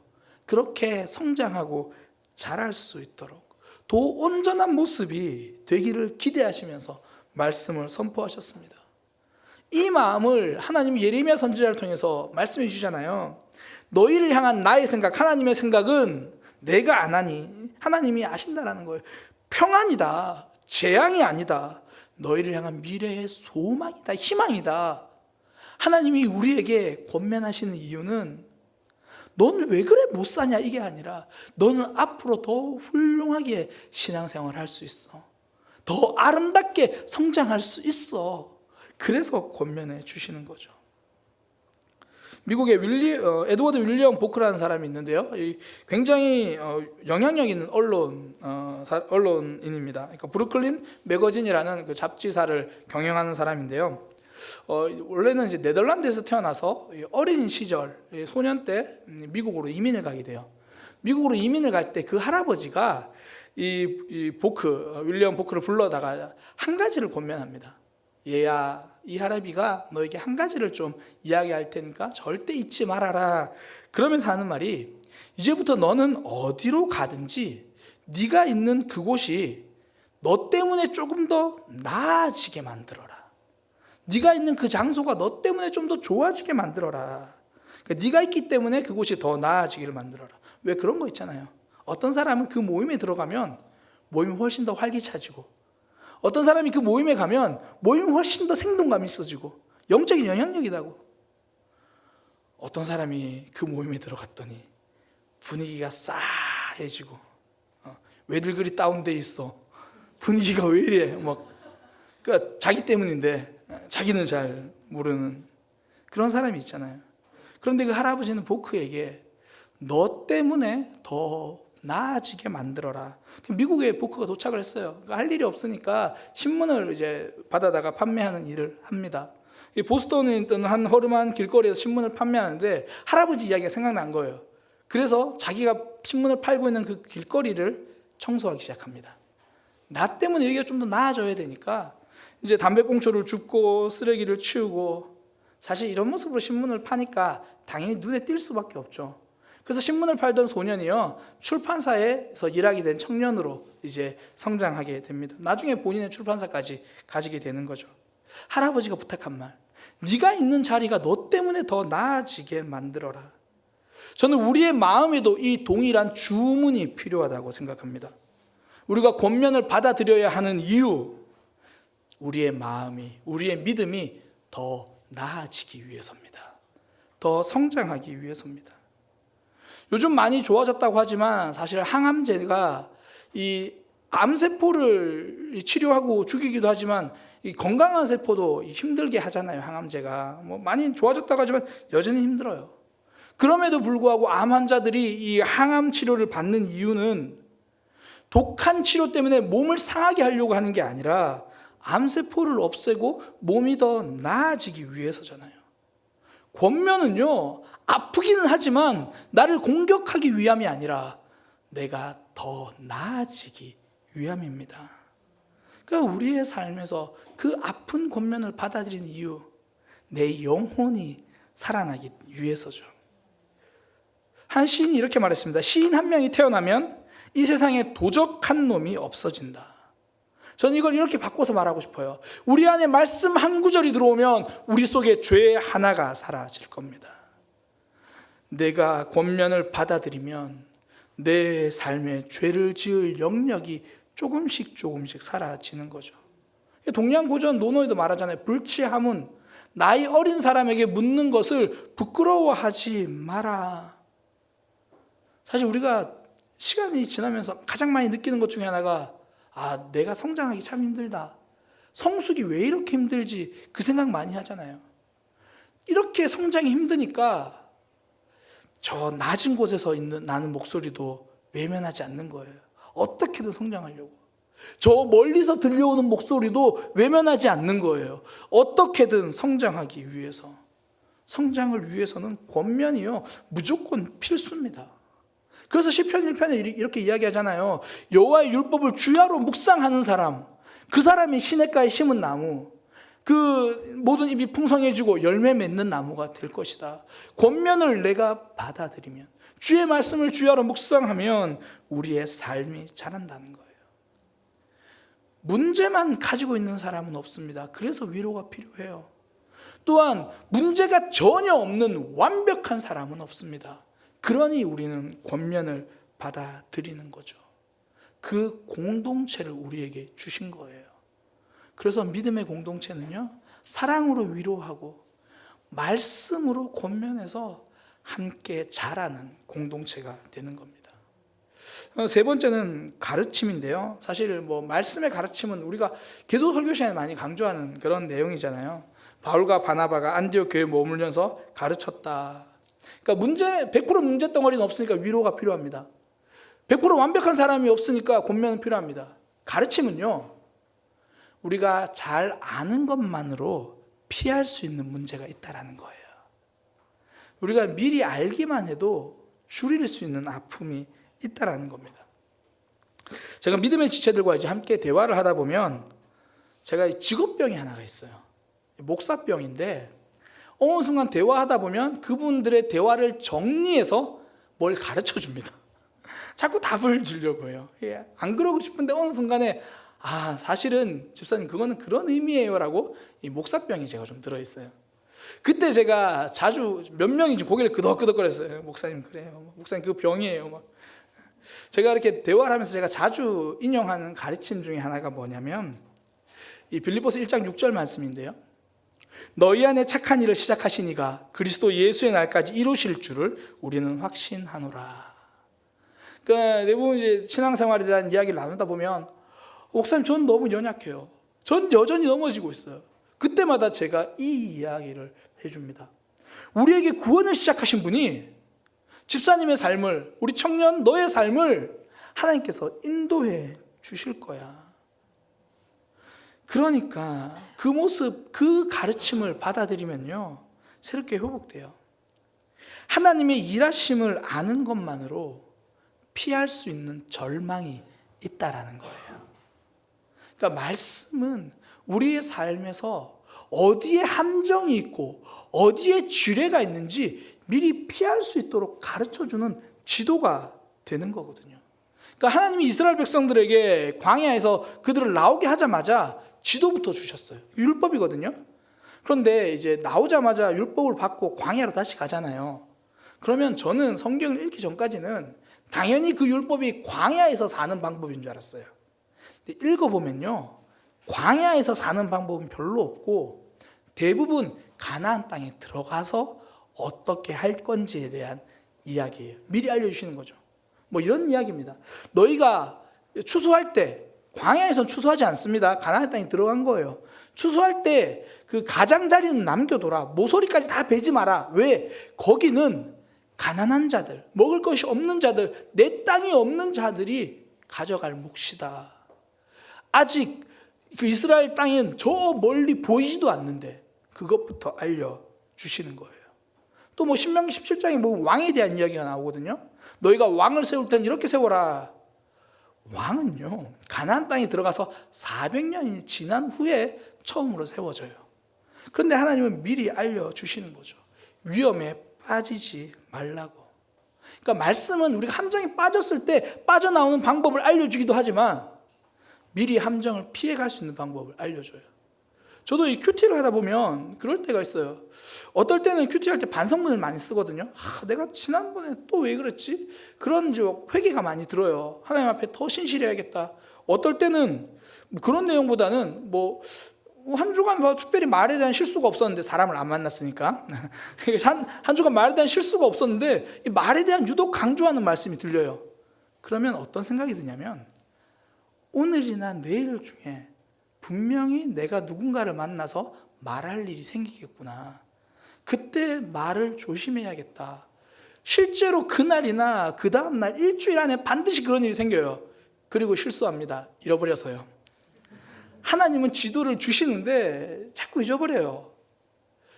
그렇게 성장하고 자랄 수 있도록 더 온전한 모습이 되기를 기대하시면서 말씀을 선포하셨습니다. 이 마음을 하나님이 예레미야 선지자를 통해서 말씀해 주시잖아요. 너희를 향한 나의 생각, 하나님의 생각은 내가 안 하니 하나님이 아신다라는 거예요. 평안이다, 재앙이 아니다. 너희를 향한 미래의 소망이다, 희망이다. 하나님이 우리에게 권면하시는 이유는 너는 왜 그래 못 사냐 이게 아니라 너는 앞으로 더 훌륭하게 신앙생활을 할 수 있어. 더 아름답게 성장할 수 있어. 그래서 권면해 주시는 거죠. 미국의 에드워드 윌리엄 보크라는 사람이 있는데요. 굉장히 영향력 있는 언론인입니다. 그러니까 브루클린 매거진이라는 그 잡지사를 경영하는 사람인데요. 원래는 이제 네덜란드에서 태어나서 어린 시절, 소년 때 미국으로 이민을 가게 돼요. 미국으로 이민을 갈 때 그 할아버지가 윌리엄 보크를 불러다가 한 가지를 권면합니다. 얘야, 이 할아비가 너에게 한 가지를 좀 이야기할 테니까 절대 잊지 말아라. 그러면서 하는 말이, 이제부터 너는 어디로 가든지 네가 있는 그곳이 너 때문에 조금 더 나아지게 만들어라. 네가 있는 그 장소가 너 때문에 좀 더 좋아지게 만들어라. 그러니까 네가 있기 때문에 그곳이 더 나아지기를 만들어라. 왜 그런 거 있잖아요. 어떤 사람은 그 모임에 들어가면 모임이 훨씬 더 활기차지고, 어떤 사람이 그 모임에 가면 모임이 훨씬 더 생동감이 있어지고 영적인 영향력이다고. 어떤 사람이 그 모임에 들어갔더니 분위기가 싸해지고, 왜들 그리 다운돼 있어, 분위기가 왜 이래, 그러니까 자기 때문인데 자기는 잘 모르는 그런 사람이 있잖아요. 그런데 그 할아버지는 보크에게 너 때문에 더 나아지게 만들어라. 미국에 보크가 도착을 했어요. 할 일이 없으니까 신문을 이제 받아다가 판매하는 일을 합니다. 이 보스턴에 있던 한 허름한 길거리에서 신문을 판매하는데 할아버지 이야기가 생각난 거예요. 그래서 자기가 신문을 팔고 있는 그 길거리를 청소하기 시작합니다. 나 때문에 여기가 좀 더 나아져야 되니까 이제 담배꽁초를 줍고 쓰레기를 치우고, 사실 이런 모습으로 신문을 파니까 당연히 눈에 띌 수밖에 없죠. 그래서 신문을 팔던 소년이요, 출판사에서 일하게 된 청년으로 이제 성장하게 됩니다. 나중에 본인의 출판사까지 가지게 되는 거죠. 할아버지가 부탁한 말, 네가 있는 자리가 너 때문에 더 나아지게 만들어라. 저는 우리의 마음에도 이 동일한 주문이 필요하다고 생각합니다. 우리가 권면을 받아들여야 하는 이유, 우리의 마음이, 우리의 믿음이 더 나아지기 위해서입니다. 더 성장하기 위해서입니다. 요즘 많이 좋아졌다고 하지만 사실 항암제가 이 암세포를 치료하고 죽이기도 하지만 이 건강한 세포도 힘들게 하잖아요. 항암제가 뭐 많이 좋아졌다고 하지만 여전히 힘들어요. 그럼에도 불구하고 암 환자들이 이 항암 치료를 받는 이유는 독한 치료 때문에 몸을 상하게 하려고 하는 게 아니라 암세포를 없애고 몸이 더 나아지기 위해서잖아요. 권면은요, 아프기는 하지만 나를 공격하기 위함이 아니라 내가 더 나아지기 위함입니다. 그러니까 우리의 삶에서 그 아픈 권면을 받아들이는 이유, 내 영혼이 살아나기 위해서죠. 한 시인이 이렇게 말했습니다. 시인 한 명이 태어나면 이 세상에 도적한 놈이 없어진다. 저는 이걸 이렇게 바꿔서 말하고 싶어요. 우리 안에 말씀 한 구절이 들어오면 우리 속에 죄 하나가 사라질 겁니다. 내가 권면을 받아들이면 내 삶에 죄를 지을 영역이 조금씩 사라지는 거죠. 동양고전 논어에도 말하잖아요. 불치함은 나이 어린 사람에게 묻는 것을 부끄러워하지 마라. 사실 우리가 시간이 지나면서 가장 많이 느끼는 것 중에 하나가, 아, 내가 성장하기 참 힘들다. 성숙이 왜 이렇게 힘들지? 그 생각 많이 하잖아요. 이렇게 성장이 힘드니까 저 낮은 곳에서 있는 나는 목소리도 외면하지 않는 거예요. 어떻게든 성장하려고. 저 멀리서 들려오는 목소리도 외면하지 않는 거예요. 어떻게든 성장하기 위해서. 성장을 위해서는 권면이요, 무조건 필수입니다. 그래서 시편 1편에 이렇게 이야기하잖아요. 여호와의 율법을 주야로 묵상하는 사람, 그 사람이 시냇가에 심은 나무, 그 모든 잎이 풍성해지고 열매 맺는 나무가 될 것이다. 권면을 내가 받아들이면, 주의 말씀을 주야로 묵상하면 우리의 삶이 자란다는 거예요. 문제만 가지고 있는 사람은 없습니다. 그래서 위로가 필요해요. 또한 문제가 전혀 없는 완벽한 사람은 없습니다. 그러니 우리는 권면을 받아들이는 거죠. 그 공동체를 우리에게 주신 거예요. 그래서 믿음의 공동체는요, 사랑으로 위로하고 말씀으로 권면해서 함께 자라는 공동체가 되는 겁니다. 세 번째는 가르침인데요. 사실 뭐 말씀의 가르침은 우리가 기도 설교 시간에 많이 강조하는 그런 내용이잖아요. 바울과 바나바가 안디옥 교회에 머물면서 가르쳤다. 그러니까 100% 문제 덩어리는 없으니까 위로가 필요합니다. 100% 완벽한 사람이 없으니까 권면은 필요합니다. 가르침은요, 우리가 잘 아는 것만으로 피할 수 있는 문제가 있다라는 거예요. 우리가 미리 알기만 해도 줄일 수 있는 아픔이 있다라는 겁니다. 제가 믿음의 지체들과 이제 함께 대화를 하다 보면 제가 직업병이 하나가 있어요. 목사병인데 어느 순간 대화하다 보면 그분들의 대화를 정리해서 뭘 가르쳐 줍니다. 자꾸 답을 주려고 해요. 안 그러고 싶은데 어느 순간에 사실은 집사님 그거는 그런 의미예요 라고 이 목사병이 제가 좀 들어있어요. 그때 제가 자주 몇 명이 고개를 끄덕끄덕거렸어요. 목사님 그래요. 목사님 그거 병이에요. 막. 제가 이렇게 대화를 하면서 제가 자주 인용하는 가르침 중에 하나가 뭐냐면 이 빌립보서 1장 6절 말씀인데요. 너희 안에 착한 일을 시작하신 이가 그리스도 예수의 날까지 이루실 줄을 우리는 확신하노라. 그러니까 대부분 이제 신앙생활에 대한 이야기를 나누다 보면 목사님 전 너무 연약해요. 전 여전히 넘어지고 있어요. 그때마다 제가 이 이야기를 해줍니다. 우리에게 구원을 시작하신 분이 집사님의 삶을, 우리 청년 너의 삶을 하나님께서 인도해 주실 거야. 그러니까 그 모습, 그 가르침을 받아들이면요, 새롭게 회복돼요. 하나님의 일하심을 아는 것만으로 피할 수 있는 절망이 있다라는 거예요. 그러니까 말씀은 우리의 삶에서 어디에 함정이 있고 어디에 지뢰가 있는지 미리 피할 수 있도록 가르쳐주는 지도가 되는 거거든요. 그러니까 하나님이 이스라엘 백성들에게 광야에서 그들을 나오게 하자마자 지도부터 주셨어요. 율법이거든요. 그런데 이제 나오자마자 율법을 받고 광야로 다시 가잖아요. 그러면 저는 성경을 읽기 전까지는 당연히 그 율법이 광야에서 사는 방법인 줄 알았어요. 근데 읽어보면요, 광야에서 사는 방법은 별로 없고 대부분 가나안 땅에 들어가서 어떻게 할 건지에 대한 이야기예요. 미리 알려주시는 거죠. 뭐 이런 이야기입니다. 너희가 추수할 때, 광야에선 추수하지 않습니다. 가나안 땅에 들어간 거예요. 추수할 때 그 가장자리는 남겨둬라. 모서리까지 다 베지 마라. 왜? 거기는 가난한 자들, 먹을 것이 없는 자들, 내 땅이 없는 자들이 가져갈 몫이다. 아직 그 이스라엘 땅은 저 멀리 보이지도 않는데 그것부터 알려주시는 거예요. 또 뭐 신명기 17장에 뭐 왕에 대한 이야기가 나오거든요. 너희가 왕을 세울 땐 이렇게 세워라. 왕은요, 가나안 땅에 들어가서 400년이 지난 후에 처음으로 세워져요. 그런데 하나님은 미리 알려주시는 거죠. 위험에 빠지지 말라고. 그러니까 말씀은 우리가 함정에 빠졌을 때 빠져나오는 방법을 알려주기도 하지만 미리 함정을 피해갈 수 있는 방법을 알려줘요. 저도 이 큐티를 하다 보면 그럴 때가 있어요. 어떨 때는 큐티 할 때 반성문을 많이 쓰거든요. 내가 지난번에 또 왜 그랬지? 그런 회개가 많이 들어요. 하나님 앞에 더 신실해야겠다. 어떨 때는 그런 내용보다는 한 주간 특별히 말에 대한 실수가 없었는데, 사람을 안 만났으니까 한 주간 말에 대한 실수가 없었는데 이 말에 대한 유독 강조하는 말씀이 들려요. 그러면 어떤 생각이 드냐면, 오늘이나 내일 중에 분명히 내가 누군가를 만나서 말할 일이 생기겠구나. 그때 말을 조심해야겠다. 실제로 그날이나 그 다음날 일주일 안에 반드시 그런 일이 생겨요. 그리고 실수합니다. 잃어버려서요. 하나님은 지도를 주시는데 자꾸 잊어버려요.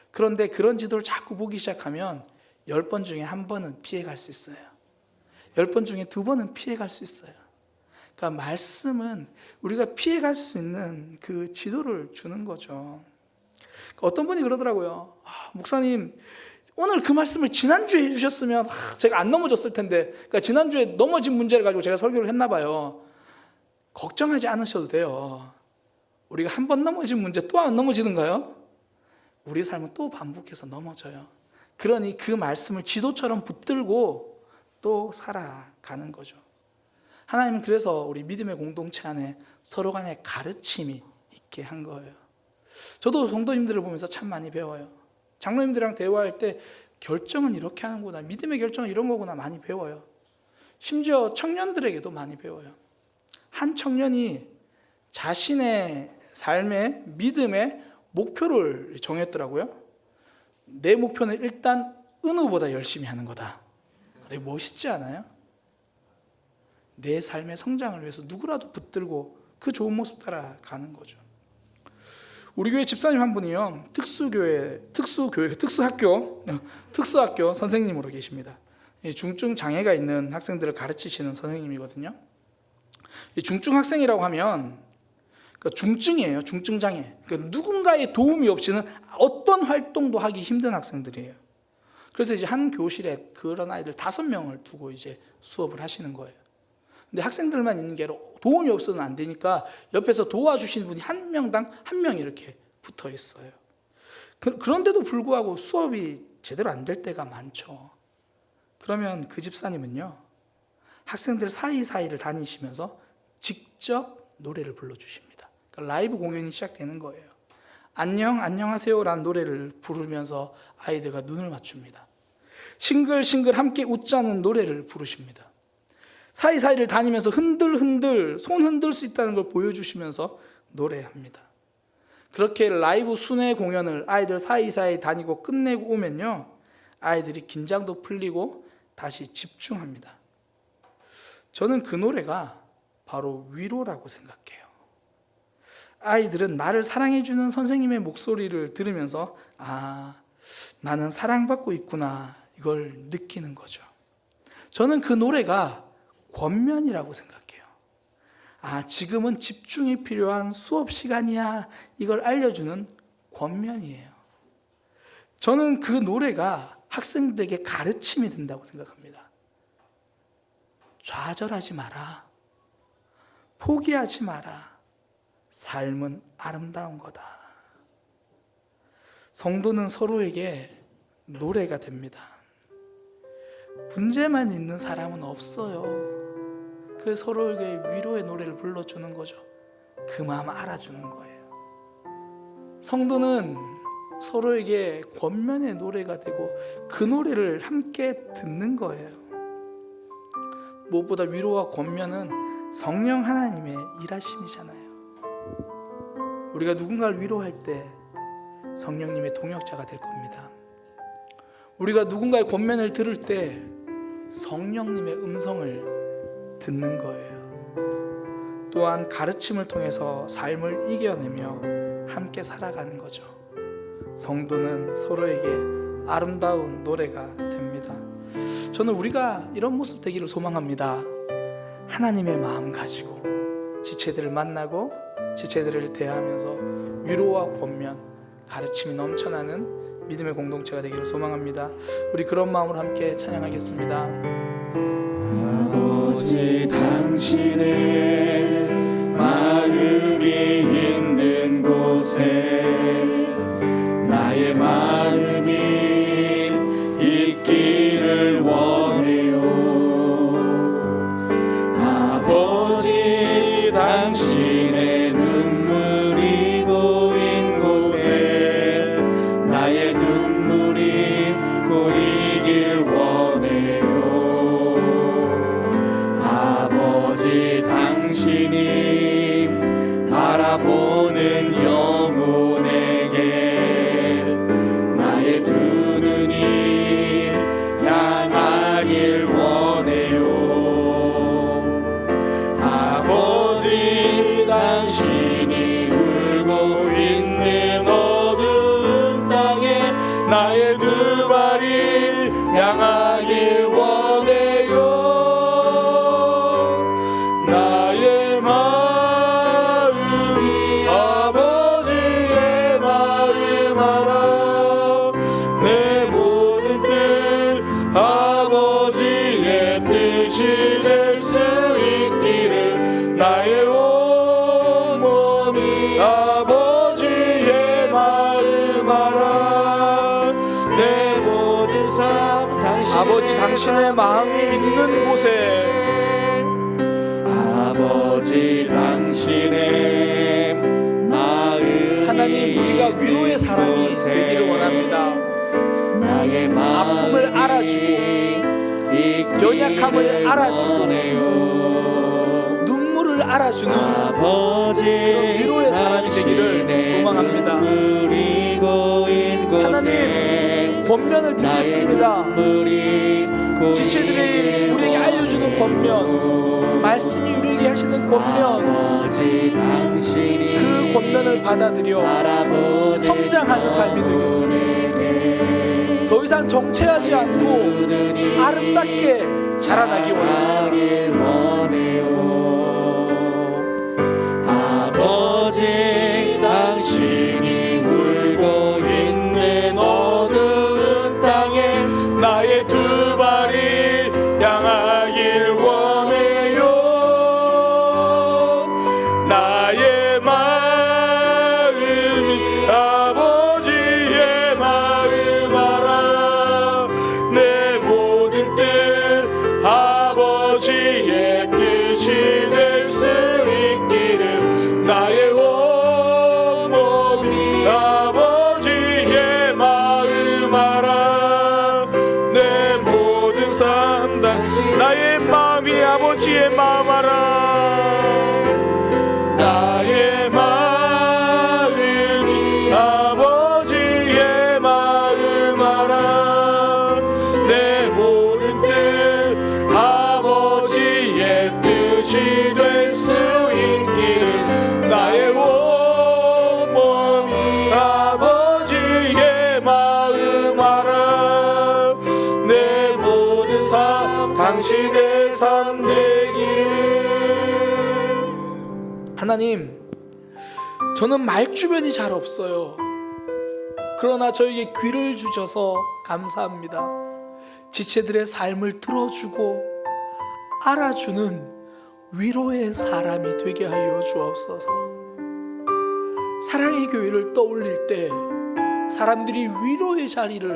그런데 그런 지도를 자꾸 보기 시작하면 10번 중에 1번은 피해갈 수 있어요. 10번 중에 2번은 피해갈 수 있어요. 그러니까 말씀은 우리가 피해갈 수 있는 그 지도를 주는 거죠. 어떤 분이 그러더라고요. 목사님, 오늘 그 말씀을 지난주에 해주셨으면 제가 안 넘어졌을 텐데. 그러니까 지난주에 넘어진 문제를 가지고 제가 설교를 했나 봐요. 걱정하지 않으셔도 돼요. 우리가 한 번 넘어진 문제 또 안 넘어지는가요? 우리 삶은 또 반복해서 넘어져요. 그러니 그 말씀을 지도처럼 붙들고 또 살아가는 거죠. 하나님은 그래서 우리 믿음의 공동체 안에 서로 간의 가르침이 있게 한 거예요. 저도 성도님들을 보면서 참 많이 배워요. 장로님들이랑 대화할 때 결정은 이렇게 하는구나, 믿음의 결정은 이런 거구나 많이 배워요. 심지어 청년들에게도 많이 배워요. 한 청년이 자신의 삶의 믿음의 목표를 정했더라고요. 내 목표는 일단 은우보다 열심히 하는 거다. 되게 멋있지 않아요? 내 삶의 성장을 위해서 누구라도 붙들고 그 좋은 모습 따라가는 거죠. 우리 교회 집사님 한 분이요, 특수학교 선생님으로 계십니다. 중증 장애가 있는 학생들을 가르치시는 선생님이거든요. 중증 학생이라고 하면 중증이에요. 중증 장애. 그러니까 누군가의 도움이 없이는 어떤 활동도 하기 힘든 학생들이에요. 그래서 이제 한 교실에 그런 아이들 5명을 두고 이제 수업을 하시는 거예요. 근데 학생들만 있는 게 아니라 도움이 없어서는 안 되니까 옆에서 도와주시는 분이 한 명당 1명 이렇게 붙어 있어요. 그런데도 불구하고 수업이 제대로 안 될 때가 많죠. 그러면 그 집사님은요, 학생들 사이사이를 다니시면서 직접 노래를 불러주십니다. 그러니까 라이브 공연이 시작되는 거예요. 안녕하세요 라는 노래를 부르면서 아이들과 눈을 맞춥니다. 싱글싱글 함께 웃자는 노래를 부르십니다. 사이사이를 다니면서 흔들 손 흔들 수 있다는 걸 보여주시면서 노래합니다. 그렇게 라이브 순회 공연을 아이들 사이사이 다니고 끝내고 오면요, 아이들이 긴장도 풀리고 다시 집중합니다. 저는 그 노래가 바로 위로라고 생각해요. 아이들은 나를 사랑해주는 선생님의 목소리를 들으면서 나는 사랑받고 있구나, 이걸 느끼는 거죠. 저는 그 노래가 권면이라고 생각해요. 지금은 집중이 필요한 수업 시간이야, 이걸 알려주는 권면이에요. 저는 그 노래가 학생들에게 가르침이 된다고 생각합니다. 좌절하지 마라, 포기하지 마라, 삶은 아름다운 거다. 성도는 서로에게 노래가 됩니다. 문제만 있는 사람은 없어요. 그래서 서로에게 위로의 노래를 불러주는 거죠. 그 마음 알아주는 거예요. 성도는 서로에게 권면의 노래가 되고 그 노래를 함께 듣는 거예요. 무엇보다 위로와 권면은 성령 하나님의 일하심이잖아요. 우리가 누군가를 위로할 때 성령님의 동역자가 될 겁니다. 우리가 누군가의 권면을 들을 때 성령님의 음성을 듣는 거예요. 또한 가르침을 통해서 삶을 이겨내며 함께 살아가는 거죠. 성도는 서로에게 아름다운 노래가 됩니다. 저는 우리가 이런 모습 되기를 소망합니다. 하나님의 마음 가지고 지체들을 만나고 지체들을 대하면서 위로와 권면, 가르침이 넘쳐나는 믿음의 공동체가 되기를 소망합니다. 우리 그런 마음으로 함께 찬양하겠습니다. 아버지, 당신의 마음이 있는 곳에 나의 마음이 있기를 원해요. 아버지, 당신의 눈물이 고인 곳에 나의 눈물이 고이길 원해요. 아버지, 당신이 바라보는 영혼에게 나의 두 눈이 향하길 원해요. 아버지, 당신이 울고 있는 어두운 땅에 나의 두 발이 향하길 원해요. 나의 마음이 아버지의 마음 알아. 내 모든 뜻 아버지의 뜻이 될 수 있기를 나의 온 몸이 아버지의 마음 알아. 내 모든 삶 아버지, 당신의 마음이 있는 곳에 아버지, 당신의 마음이 하나님, 우리가 위로의 사람이 되기를 원합니다. 나의 아픔을 알아주고 연약함을 알아주고 눈물을 알아주는 아버지, 그런 위로의 사람이 되기를 소망합니다. 하나님, 권면을 듣겠습니다. 지체들이 우리에게 알려주는 권면, 말씀이 우리에게 하시는 권면, 그 권면을 받아들여 성장하는 삶이 되겠습니다. 더 이상 정체하지 않고 아름답게 자라나기 원합니다. 아버지, 당신이 울고 있는 어두운 땅에 나의 두 발이 향하길 원해요. 나의 마음이 아버지의 마음 알아. 내 모든 뜻 아버지의 뜻이 될 수 있기를 나의 온 몸이 아버지의 마음 알아. 내 모든 삶 나의 마음이 아버지의 마음 알아. 나의 마음이 아버지의 마음 알아. 내 모든 뜻 그릇이 될 수 있기를 나의 온몸이 아버지의 마음 알아 내 모든 삶 당신의 삶 되기를. 하나님, 저는 말주변이 잘 없어요. 그러나 저에게 귀를 주셔서 감사합니다. 지체들의 삶을 들어주고 알아주는 위로의 사람이 되게 하여 주옵소서. 사랑의 교회를 떠올릴 때 사람들이 위로의 자리를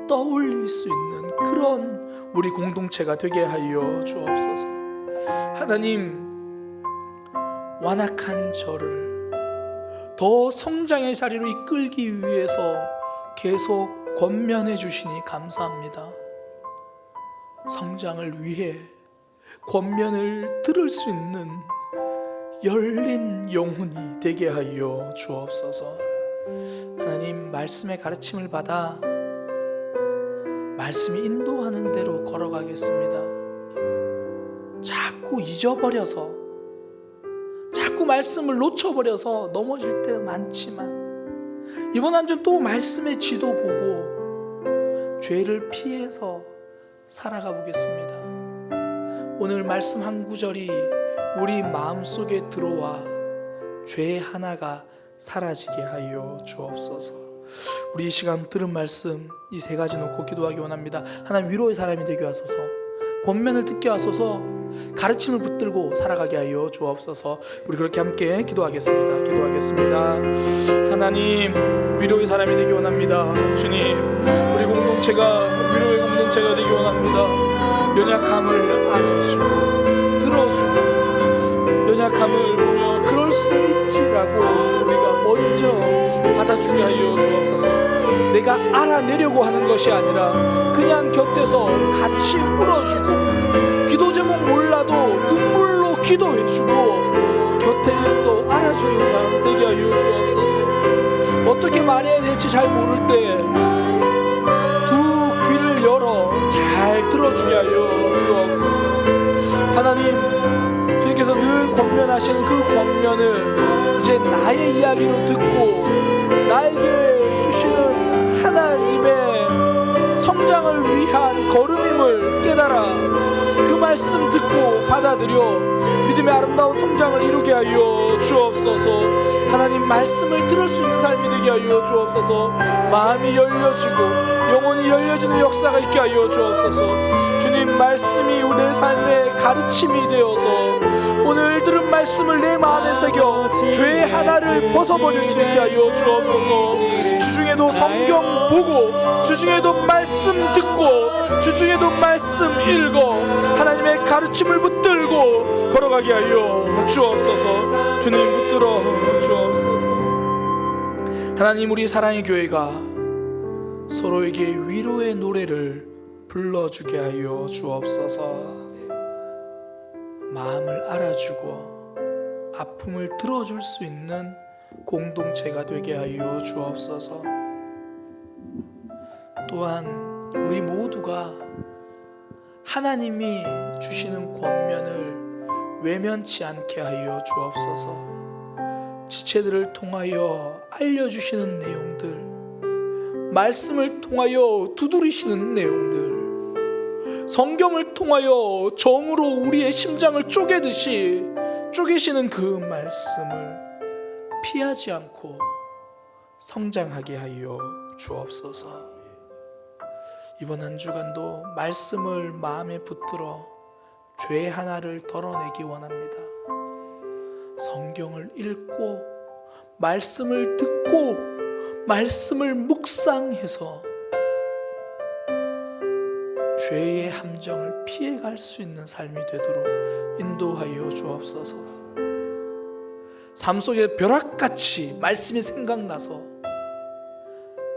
떠올릴 수 있는 그런 우리 공동체가 되게 하여 주옵소서. 하나님, 완악한 저를 더 성장의 자리로 이끌기 위해서 계속 권면해 주시니 감사합니다. 성장을 위해 권면을 들을 수 있는 열린 영혼이 되게 하여 주옵소서. 하나님, 말씀의 가르침을 받아 말씀이 인도하는 대로 걸어가겠습니다. 자꾸 잊어버려서, 자꾸 말씀을 놓쳐버려서 넘어질 때 많지만 이번 한 주 또 말씀의 지도 보고 죄를 피해서 살아가 보겠습니다. 오늘 말씀 한 구절이 우리 마음속에 들어와 죄 하나가 사라지게 하여 주옵소서. 우리 이 시간 들은 말씀 이 세 가지 놓고 기도하기 원합니다. 하나님, 위로의 사람이 되게 하소서. 권면을 듣게 하소서. 가르침을 붙들고 살아가게 하여 주옵소서. 우리 그렇게 함께 기도하겠습니다. 하나님, 위로의 사람이 되기 원합니다. 주님, 우리 공동체가 위로의 공동체가 되기 원합니다. 연약함을 안아주고 들어주고 연약함을 보며 그럴 수도 있지라고 우리가 먼저 받아주게 하여 주옵소서. 내가 알아내려고 하는 것이 아니라 그냥 곁에서 같이 울어주고 기도 제목 몰라도 눈물로 기도해주고 곁에 있어 알아주는 자 되게 하여 주옵소서. 어떻게 말해야 될지 잘 모를 때 두 귀를 열어 잘 들어주게 하여 주옵소서. 하나님, 주님께서 늘 권면하시는 그 권면을 이제 나의 이야기로 듣고 나에게 주시는 하나님의 성장을 위한 걸음임을 깨달아 그 말씀 듣고 받아들여 믿음의 아름다운 성장을 이루게 하여 주옵소서. 하나님, 말씀을 들을 수 있는 삶이 되게 하여 주옵소서. 마음이 열려지고 영혼이 열려지는 역사가 있게 하여 주옵소서. 주님, 말씀이 우리의 삶의 가르침이 되어서 오늘 들은 말씀을 내 마음에 새겨 죄 하나를 벗어버릴 수 있게 하여 주옵소서. 주중에도 성경 보고 주중에도 말씀 듣고 주중에도 말씀 읽어 하나님의 가르침을 붙들고 걸어가게 하여 주옵소서. 주님, 붙들어 주옵소서. 하나님, 우리 사랑의 교회가 서로에게 위로의 노래를 불러주게 하여 주옵소서. 마음을 알아주고 아픔을 들어줄 수 있는 공동체가 되게 하여 주옵소서. 또한 우리 모두가 하나님이 주시는 권면을 외면치 않게 하여 주옵소서. 지체들을 통하여 알려주시는 내용들, 말씀을 통하여 두드리시는 내용들, 성경을 통하여 정으로 우리의 심장을 쪼개듯이 쪼개시는 그 말씀을 피하지 않고 성장하게 하여 주옵소서. 이번 한 주간도 말씀을 마음에 붙들어 죄 하나를 덜어내기 원합니다. 성경을 읽고 말씀을 듣고 말씀을 묵상해서 죄의 함정을 피해갈 수 있는 삶이 되도록 인도하여 주옵소서. 삶 속에 벼락같이 말씀이 생각나서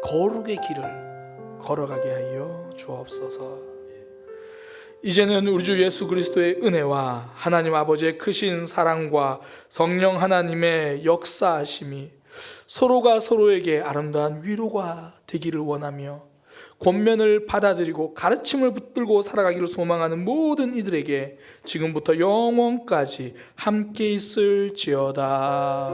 거룩의 길을 걸어가게 하여 주옵소서. 이제는 우리 주 예수 그리스도의 은혜와 하나님 아버지의 크신 사랑과 성령 하나님의 역사하심이 서로가 서로에게 아름다운 위로가 되기를 원하며 권면을 받아들이고 가르침을 붙들고 살아가기를 소망하는 모든 이들에게 지금부터 영원까지 함께 있을지어다.